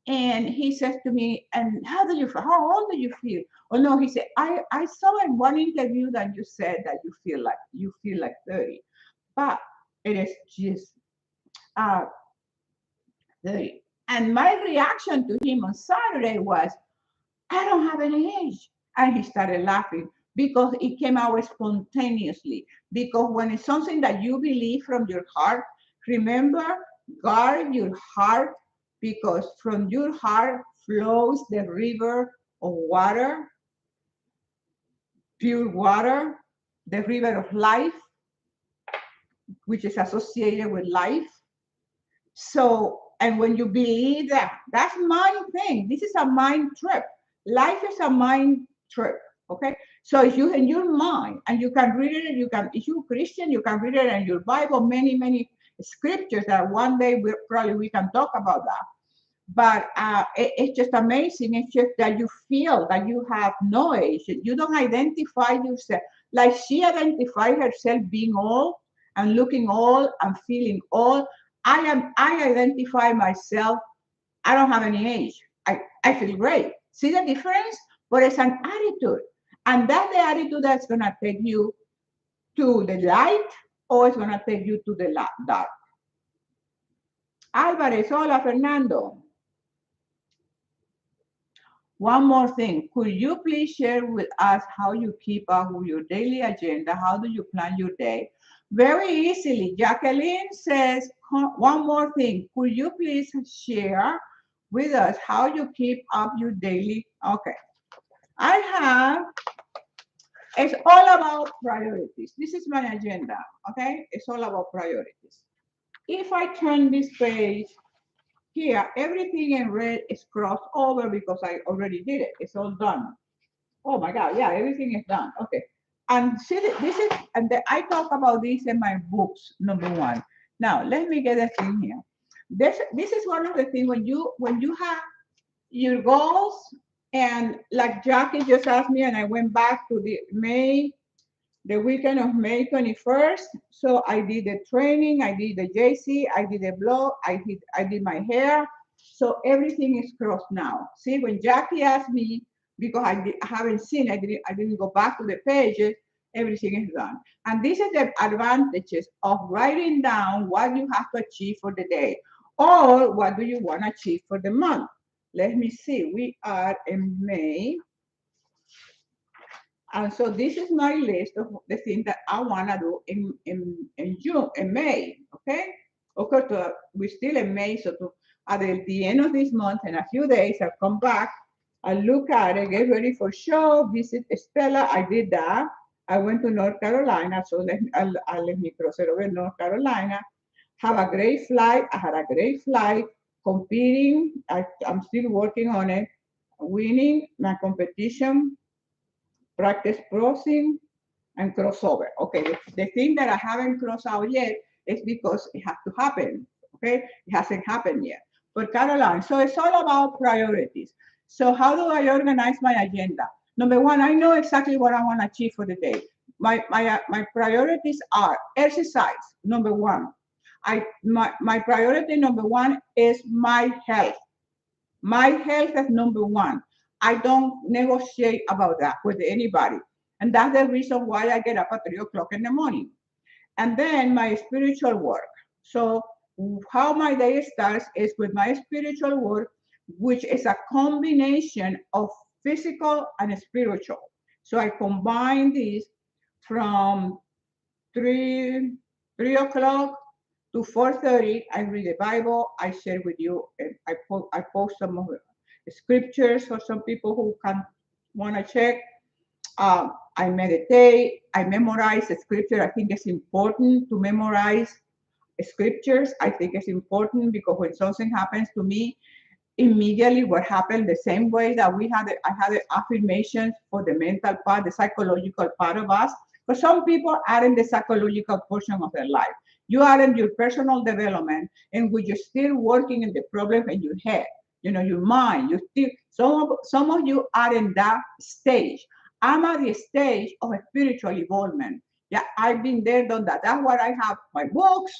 And he says to me, "And how do you feel? How old do you feel?" Oh no, he said, I saw in one interview that you said that you feel like 30. But it is just uh 30. And my reaction to him on Saturday was, "I don't have any age." And he started laughing because it came out spontaneously. Because when it's something that you believe from your heart, remember, guard your heart because from your heart flows the river of water, pure water, the river of life, which is associated with life. So And when you believe that, that's mind thing. This is a mind trip. Life is a mind trip. Okay. So if you in your mind and you can read it, you can, if you're Christian, you can read it in your Bible, many scriptures that one day we can talk about that. But it's just amazing. It's just that you feel that you have no age. You don't identify yourself like she identified herself being old and looking old and feeling old. I identify myself. I don't have any age. I feel great. See the difference? But it's an attitude. And that's the attitude that's gonna take you to the light or it's gonna take you to the dark. Álvarez, hola Fernando. One more thing, could you please share with us how you keep up with your daily agenda? How do you plan your day? Very easily. Jacqueline says, one more thing, could you please share with us how you keep up your daily? Okay. I have, it's all about priorities. This is my agenda, okay? It's all about priorities. If I turn this page, here, everything in red is crossed over because I already did it. It's all done. Oh my God, yeah, everything is done. Okay. And see, this is, and I talk about this in my books, number one. Now, let me get a thing here. This is one of the things when you have your goals, and like Jackie just asked me, and I went back to the weekend of May 21st. So I did the training, I did the JC, I did the blog, I did my hair. So everything is crossed now. See, when Jackie asked me, because I haven't seen, I didn't go back to the pages, everything is done. And this is the advantages of writing down what you have to achieve for the day or what do you want to achieve for the month. Let me see, we are in May. And so this is my list of the things that I want to do in June, in May, okay? Of course, we're still in May, so at the end of this month, in a few days, I'll come back, I'll look at it, get ready for show, visit Stella. I did that. I went to North Carolina, so let me cross it over North Carolina. Have a great flight. I had a great flight competing. I'm still working on it, winning my competition, practice crossing and crossover. Okay, the thing that I haven't crossed out yet is because it has to happen. Okay, it hasn't happened yet. But Caroline, so it's all about priorities. So how do I organize my agenda? Number one, I know exactly what I want to achieve for the day. My priorities are exercise. Number one, my priority number one is my health. My health is number one. I don't negotiate about that with anybody. And that's the reason why I get up at 3 o'clock in the morning. And then my spiritual work. So, how my day starts is with my spiritual work, which is a combination of physical and spiritual. So, I combine these from 3, 3 o'clock to 4:30. I read the Bible. I share with you, and I post some of the scriptures for some people who can want to check. I meditate. I memorize the scripture. I think it's important to memorize scriptures. I think it's important because when something happens to me, immediately what happened the same way that I had the affirmations for the mental part, the psychological part of us. But some people are in the psychological portion of their life. You are in your personal development, and when you're still working in the problem in your head, your mind. You still some of you are in that stage. I'm at the stage of spiritual involvement. Yeah, I've been there, done that. That's why I have my books,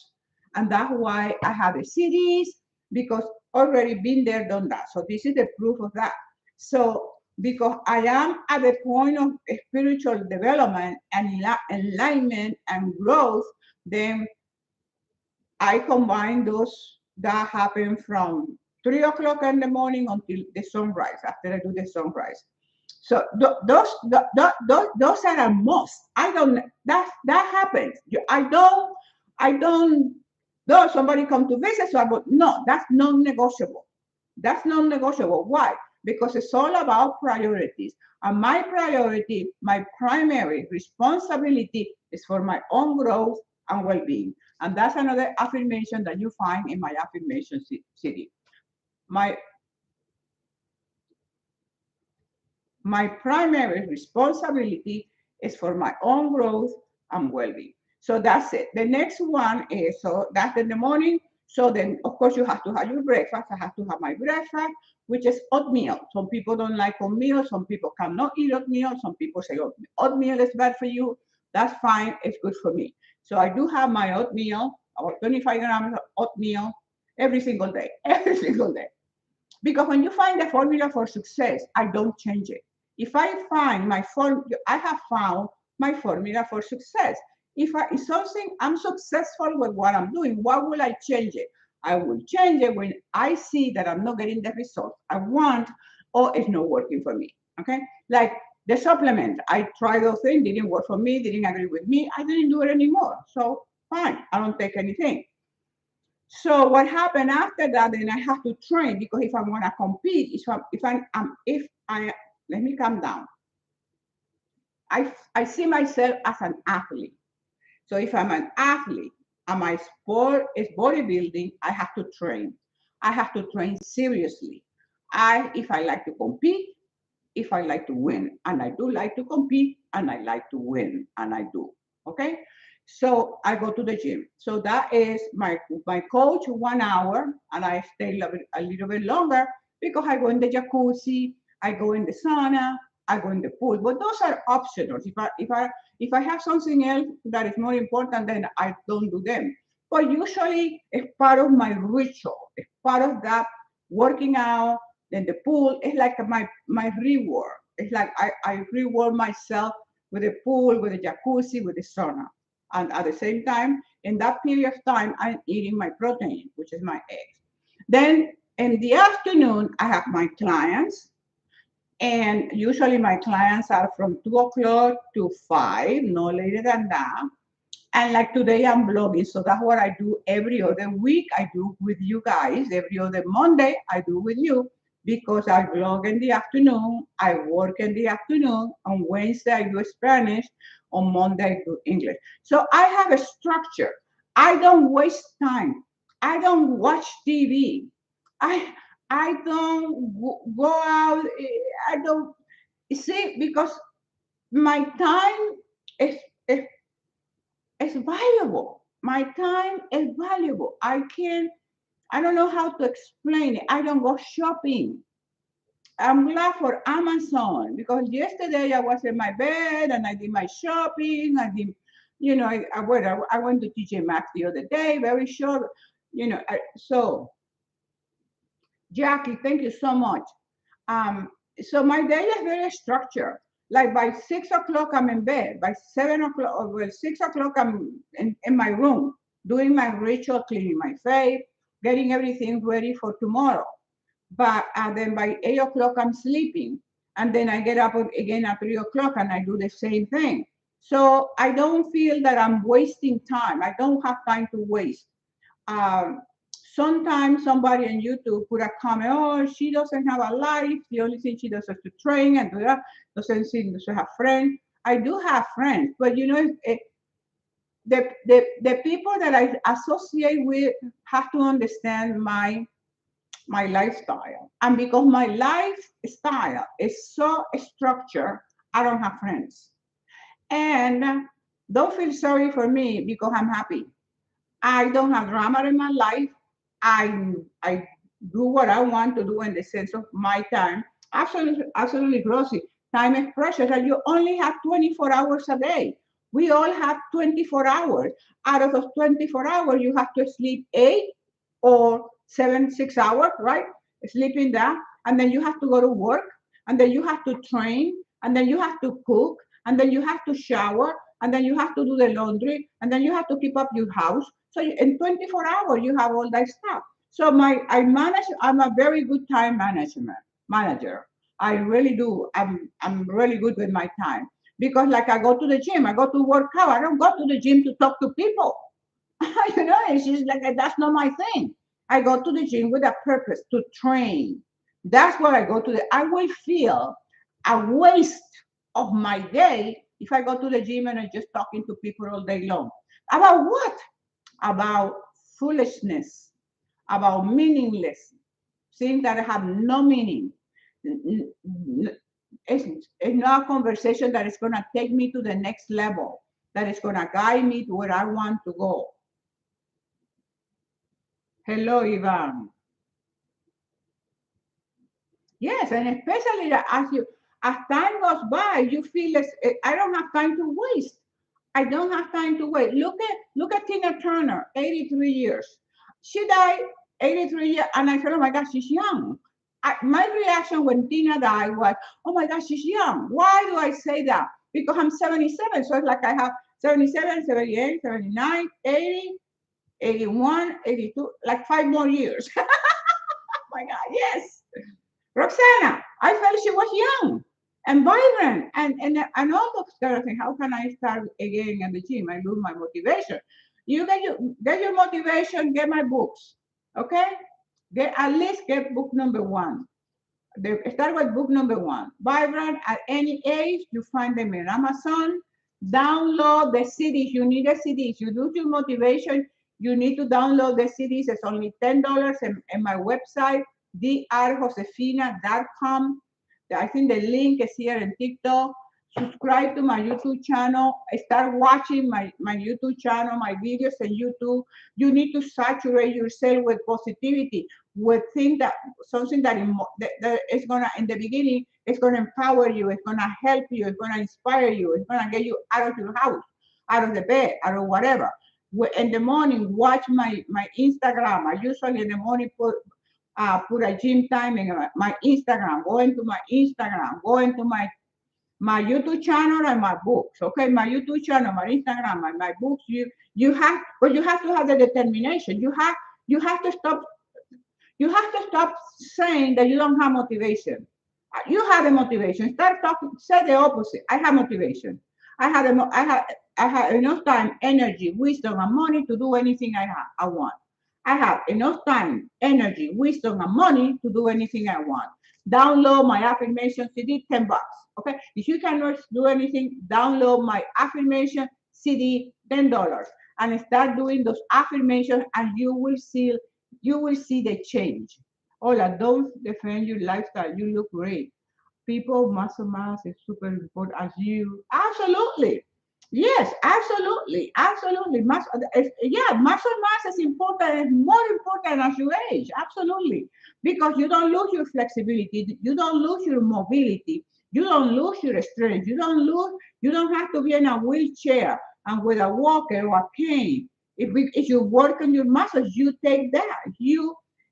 and that's why I have the CDs, because already been there, done that. So this is the proof of that. So because I am at the point of spiritual development and enlightenment and growth, then I combine those that happen from 3 o'clock in the morning until the sunrise, after I do the sunrise. So those are a must. I don't, that happens. I don't, though somebody come to visit, so I go, no, that's non-negotiable. That's non-negotiable. Why? Because it's all about priorities. And my priority, my primary responsibility is for my own growth and well-being. And that's another affirmation that you find in my affirmation city. My My primary responsibility is for my own growth and well-being. So that's it. The next one is, so that's in the morning. So then, of course, you have to have your breakfast. I have to have my breakfast, which is oatmeal. Some people don't like oatmeal. Some people cannot eat oatmeal. Some people say oatmeal is bad for you. That's fine. It's good for me. So I do have my oatmeal, about 25 grams of oatmeal every single day, every single day. Because when you find the formula for success, I don't change it. If I find my form, I have found my formula for success. If something I'm successful with what I'm doing, why will I change it? I will change it when I see that I'm not getting the result I want or it's not working for me. Okay? Like the supplement, I tried those things, didn't work for me, didn't agree with me, I didn't do it anymore. So fine, I don't take anything. So what happened after that? Then I have to train because if I want to compete, if I let me calm down. I see myself as an athlete. So if I'm an athlete and my sport is bodybuilding, I have to train. I have to train seriously. If I like to compete, if I like to win, and I do like to compete, and I like to win, and I do. Okay, so I go to the gym. So that is my coach 1 hour, and I stay a little bit longer because I go in the jacuzzi, I go in the sauna, I go in the pool. But those are optional. If I have something else that is more important, then I don't do them. But usually it's part of my ritual. It's part of that working out. Then the pool is like my reward. It's like I reward myself with the pool, with the jacuzzi, with the sauna. And at the same time, in that period of time, I'm eating my protein, which is my eggs. Then in the afternoon, I have my clients. And usually my clients are from 2 o'clock to 5, no later than that. And like today, I'm blogging. So that's what I do every other week. I do with you guys. Every other Monday, I do with you because I blog in the afternoon. I work in the afternoon. On Wednesday, I do Spanish. On Monday, I do English. So I have a structure. I don't waste time. I don't watch TV. I I don't go out. I don't see because my time is, is it's valuable. My time is valuable. I don't know how to explain it. I don't go shopping. I'm glad for Amazon because yesterday I was in my bed and I did my shopping. I did, I went to TJ Maxx the other day, very short, so Jackie, thank you so much. Um, so my day is very structured. Like by 6 o'clock, I'm in bed. By 7 o'clock, or well, 6 o'clock, I'm in my room doing my ritual, cleaning my face, getting everything ready for tomorrow. But then by 8 o'clock, I'm sleeping. And then I get up again at 3 o'clock and I do the same thing. So I don't feel that I'm wasting time. I don't have time to waste. Um, Sometimes somebody on YouTube put a comment, oh, she doesn't have a life. The only thing she does is to train and do that. Doesn't seem to have friends. I do have friends, but the people that I associate with have to understand my lifestyle. And because my lifestyle is so structured, I don't have friends. And don't feel sorry for me because I'm happy. I don't have drama in my life. I do what I want to do in the sense of my time. Absolutely, absolutely, Rosie. Time is precious, and you only have 24 hours a day. We all have 24 hours. Out of those 24 hours, you have to sleep 8 or 6 hours, right? Sleeping that, and then you have to go to work, and then you have to train, and then you have to cook, and then you have to shower, and then you have to do the laundry, and then you have to keep up your house. So in 24 hours, you have all that stuff. So I'm a very good time management manager. I really do. I'm really good with my time. Because like I go to the gym, I go to work out. I don't go to the gym to talk to people. It's just like that's not my thing. I go to the gym with a purpose to train. That's what I go to. I will feel a waste of my day if I go to the gym and I'm just talking to people all day long. About what? about foolishness, about meaningless things that have no meaning. It's not a conversation that is going to take me to the next level, that is going to guide me to where I want to go. Hello, Ivan. Yes, and especially as time goes by, you feel I don't have time to waste. I don't have time to wait. Look at Tina Turner, 83 years. She died 83 years, and I said, oh my gosh, she's young. My reaction when Tina died was, oh my gosh, she's young. Why do I say that? Because I'm 77, so it's like I have 77, 78, 79, 80, 81, 82, like 5 more years. Oh my God, yes. Roxana, I felt she was young and vibrant and all those kind of things. How can I start again at the gym? I lose my motivation. You get your motivation, get my books. Okay? Get at least get book number one. Start with book number one. Vibrant at any age, you find them in Amazon. Download the CDs. You need the CDs. You lose your motivation. You need to download the CDs. It's only $10 in my website, drjosefina.com. I think the link is here in TikTok. Subscribe to my YouTube channel. Start watching my YouTube channel, my videos on YouTube. You need to saturate yourself with positivity, with things that something that is gonna in the beginning, it's gonna empower you, it's gonna help you, it's gonna inspire you, it's gonna get you out of your house, out of the bed, out of whatever. In the morning, watch my Instagram. I usually in the morning put a gym time in my Instagram. Go into my Instagram. Go into my YouTube channel and my books. Okay, my YouTube channel, my Instagram, my books. You have to have the determination. You have to stop. You have to stop saying that you don't have motivation. You have the motivation. Start talking. Say the opposite. I have motivation. I have enough time, energy, wisdom, and money to do anything I want. I have enough time, energy, wisdom, and money to do anything I want. Download my affirmation CD, $10. Okay. If you cannot do anything, download my affirmation CD, $10, and start doing those affirmations, and you will see the change. Hola, don't defend your lifestyle. You look great. People, muscle mass is super important as you. Absolutely. Yes, absolutely. Absolutely. Yeah, muscle mass is important. It's more important as you age. Absolutely. Because you don't lose your flexibility. You don't lose your mobility. You don't lose your strength. You don't have to be in a wheelchair and with a walker or a cane. If you work on your muscles, you take that.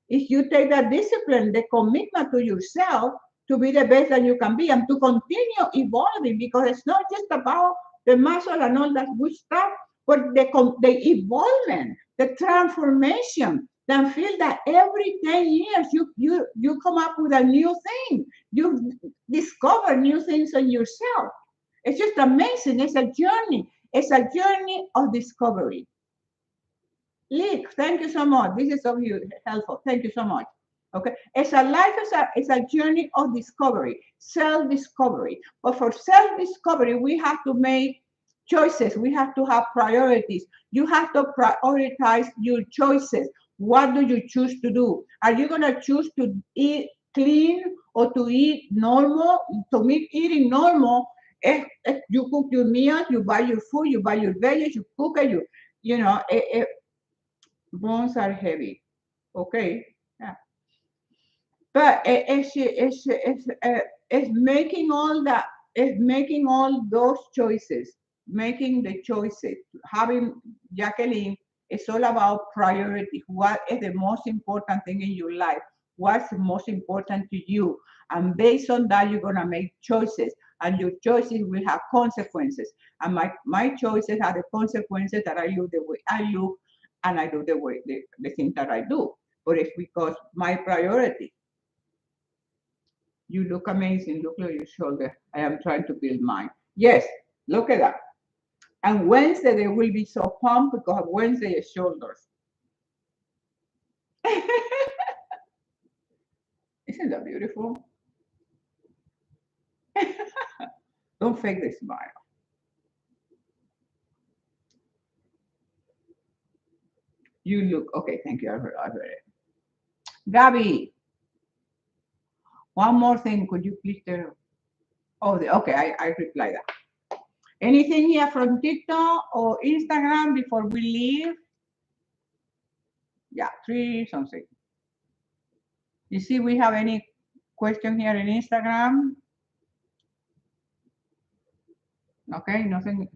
If you take that discipline, the commitment to yourself, to be the best that you can be and to continue evolving, because it's not just about the muscle and all that good stuff, but the evolvement, the transformation. Then feel that every 10 years you come up with a new thing. You discover new things on yourself. It's just amazing. It's a journey. It's a journey of discovery. Lick, thank you so much. This is so helpful. Thank you so much. Okay, it's a life, it's a journey of discovery, self-discovery. But for self-discovery, we have to make choices. We have to have priorities. You have to prioritize your choices. What do you choose to do? Are you gonna choose to eat clean or to eat normal? To me, eating normal, you cook your meals, you buy your food, you buy your veggies, you cook it, you know, bones are heavy. Okay. Yeah. But it's making all that, it's making all those choices, making the choices, having Jacqueline, it's all about priority. What is the most important thing in your life? What's the most important to you? And based on that, you're gonna make choices, and your choices will have consequences. And my choices are the consequences that I look the way I look, and I do the things that I do. But it's because my priority. You look amazing. Look at your shoulder. I am trying to build mine. Yes, look at that. And Wednesday they will be so pumped because Wednesday is shoulders. Isn't that beautiful? Don't fake the smile. You look okay. Thank you. I heard it. Gabby, one more thing. Could you please tell? Oh, okay. I reply that. Anything here from TikTok or Instagram before we leave? Yeah, three something. You see, we have any question here in Instagram? Okay, nothing.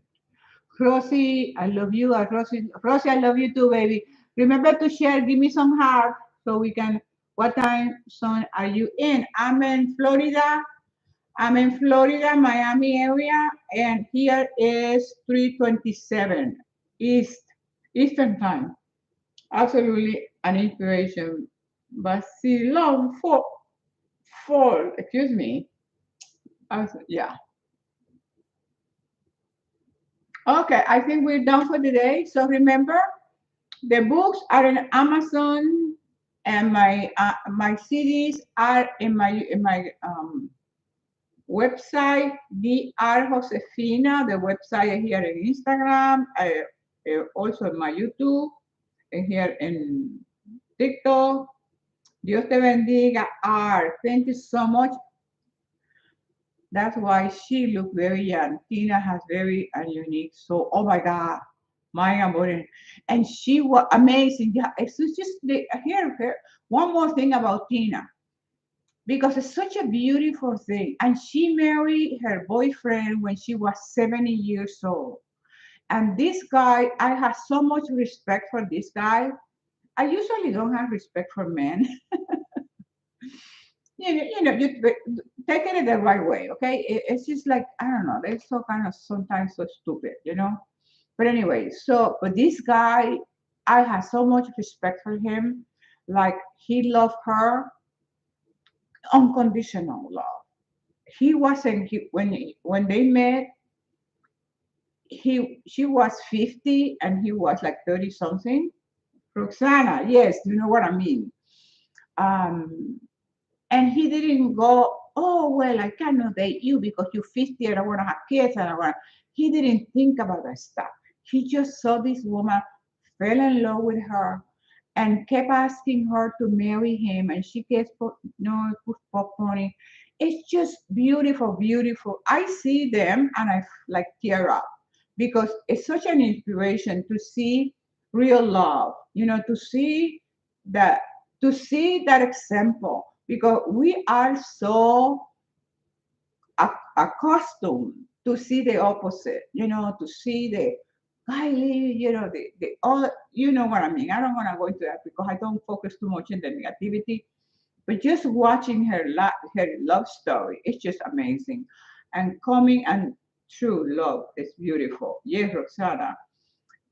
Rosie, I love you. Rosie, I love you too, baby. Remember to share. Give me some heart so we can. What time zone are you in? I'm in Florida. I'm in Florida, Miami area, and here is 3:27 East Eastern time. Absolutely an inspiration. Basilon fall. Excuse me. Yeah. Okay, I think we're done for today. So remember, the books are in Amazon, and my CDs are in my website, Dr. Josefina, the website here in Instagram, also in my YouTube, and here in TikTok. Dios te bendiga, R. Thank you so much. That's why she looked very young. Tina has very unique. So, oh my God, my amor, and she was amazing. Yeah, it's just here. One more thing about Tina, because it's such a beautiful thing. And she married her boyfriend when she was 70 years old. And this guy, I have so much respect for this guy. I usually don't have respect for men. You take it the right way, okay? It's just like, I don't know, they're so kind of sometimes so stupid. But anyway, but this guy, I have so much respect for him. Like, he loved her unconditional love. He wasn't, when they met, she was 50 and he was like 30 something. Roxana, yes, you know what I mean. Um, And he didn't go, oh, well, I cannot date you because you're 50, I don't want to have kids. He didn't think about that stuff. He just saw this woman, fell in love with her, and kept asking her to marry him. And she gets, put popcorn. It's just beautiful, beautiful. I see them and I like tear up because it's such an inspiration to see real love, that to see that example because we are so accustomed to see the opposite, to see the highly, the all, you know what I mean. I don't want to go into that because I don't focus too much in the negativity, but just watching her love story, it's just amazing. And coming and true love is beautiful. Yes, Roxana,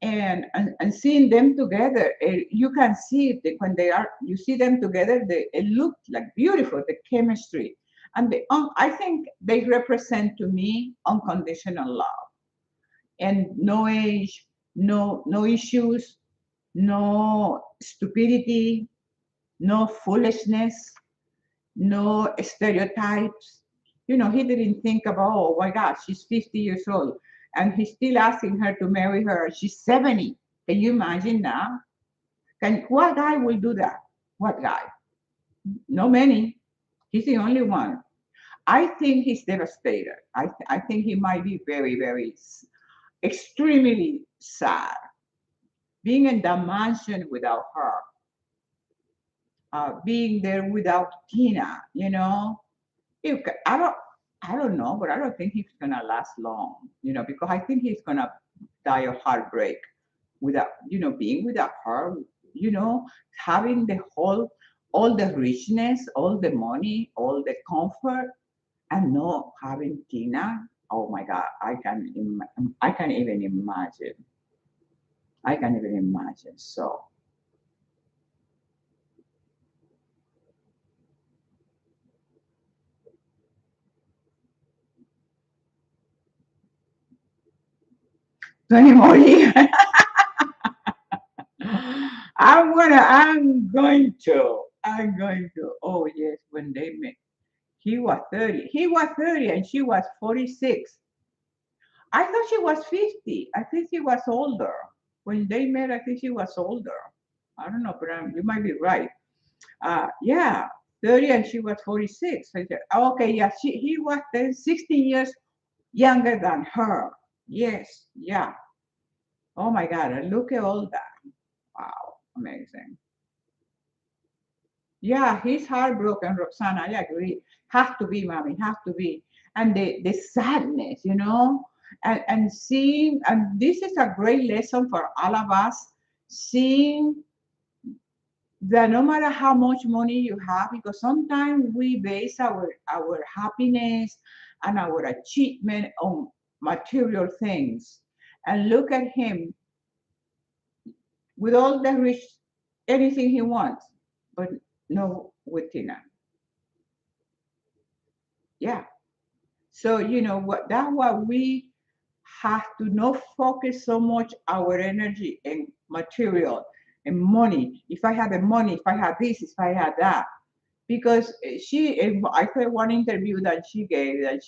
and seeing them together, you can see that when you see them together, it looks like beautiful, the chemistry, and I think they represent to me unconditional love, and no age, no issues, no stupidity, no foolishness, no stereotypes. He didn't think about, oh my God, she's 50 years old and he's still asking her to marry her. She's 70. Can you imagine now? What guy will do that? What guy? No many. He's the only one. I think he's devastated. I think he might be very, very, extremely sad being in that mansion without her, being there without Tina, I don't know, but I don't think he's gonna last long, because I think he's gonna die of heartbreak without, being without her, you know, having all the richness, all the money, all the comfort, and not having Tina. Oh my God, I can even imagine. I can even imagine. So 20 more years. I'm going to. Oh yes, when they met, he was 30. He was 30 and she was 46. I thought she was 50. I think she was older. When they met, I think she was older. I don't know, but you might be right. Yeah, 30 and she was 46. I said, okay, yeah, he was then 16 years younger than her. Yes, yeah. Oh my God, and look at all that. Wow, amazing. Yeah, he's heartbroken, Roxana. I agree. Has to be, mommy, has to be. And the sadness, and seeing, and this is a great lesson for all of us, seeing that no matter how much money you have, because sometimes we base our happiness and our achievement on material things. And look at him with all the rich, anything he wants, but no with Tina. Yeah. So what that's why we have to not focus so much our energy in material and money. If I had the money, if I had this, if I had that, because I heard one interview that she gave that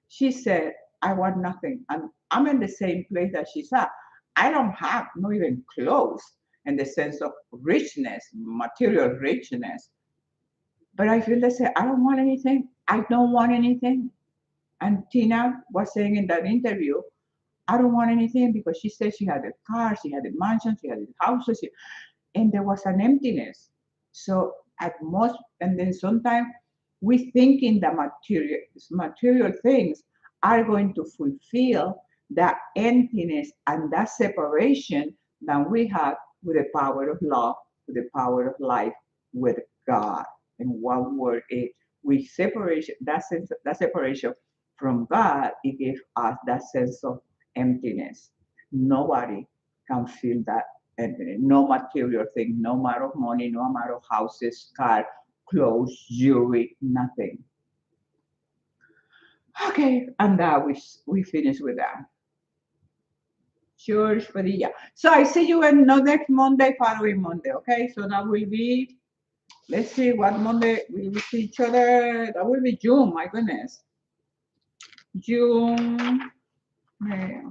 she said, I want nothing, and I'm in the same place that she's at. I don't have not even close in the sense of richness, material richness, but I feel they say I don't want anything. I don't want anything. And Tina was saying in that interview, I don't want anything because she said she had a car, she had a mansion, she had a house, and there was an emptiness. So at most, and then sometimes we thinking that material things are going to fulfill that emptiness and that separation that we have with the power of love, with the power of life, with God. And one word is we separation that separation from God, it gives us that sense of emptiness. Nobody can feel that emptiness. No material thing, no amount of money, no amount of houses, car, clothes, jewelry, nothing. Okay, and we finish with that. George Padilla. So I see you in no next Monday, following Monday. Okay, so that will be. Let's see what Monday we will see each other. That will be June. My goodness, June. Okay.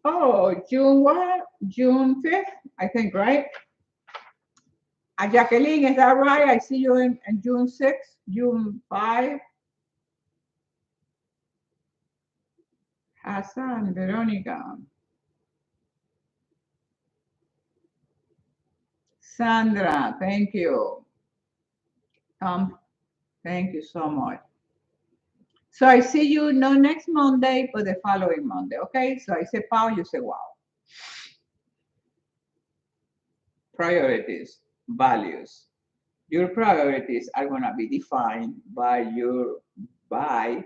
Oh, June what? June 5th, I think, right? Jacqueline, is that right? I see you in June 6th, June 5. Hassan, Veronica, Sandra, thank you. Thank you so much. So I see you not next Monday, but the following Monday, okay? So I say pow, you say wow. Priorities, values. Your priorities are gonna be defined by your values.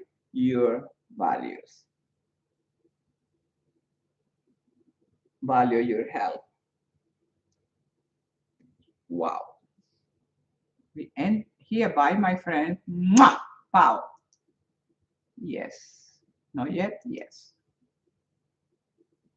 Value your health. Wow. We end hereby, my friend. Mwah! Pow. Yes. Not yet? Yes.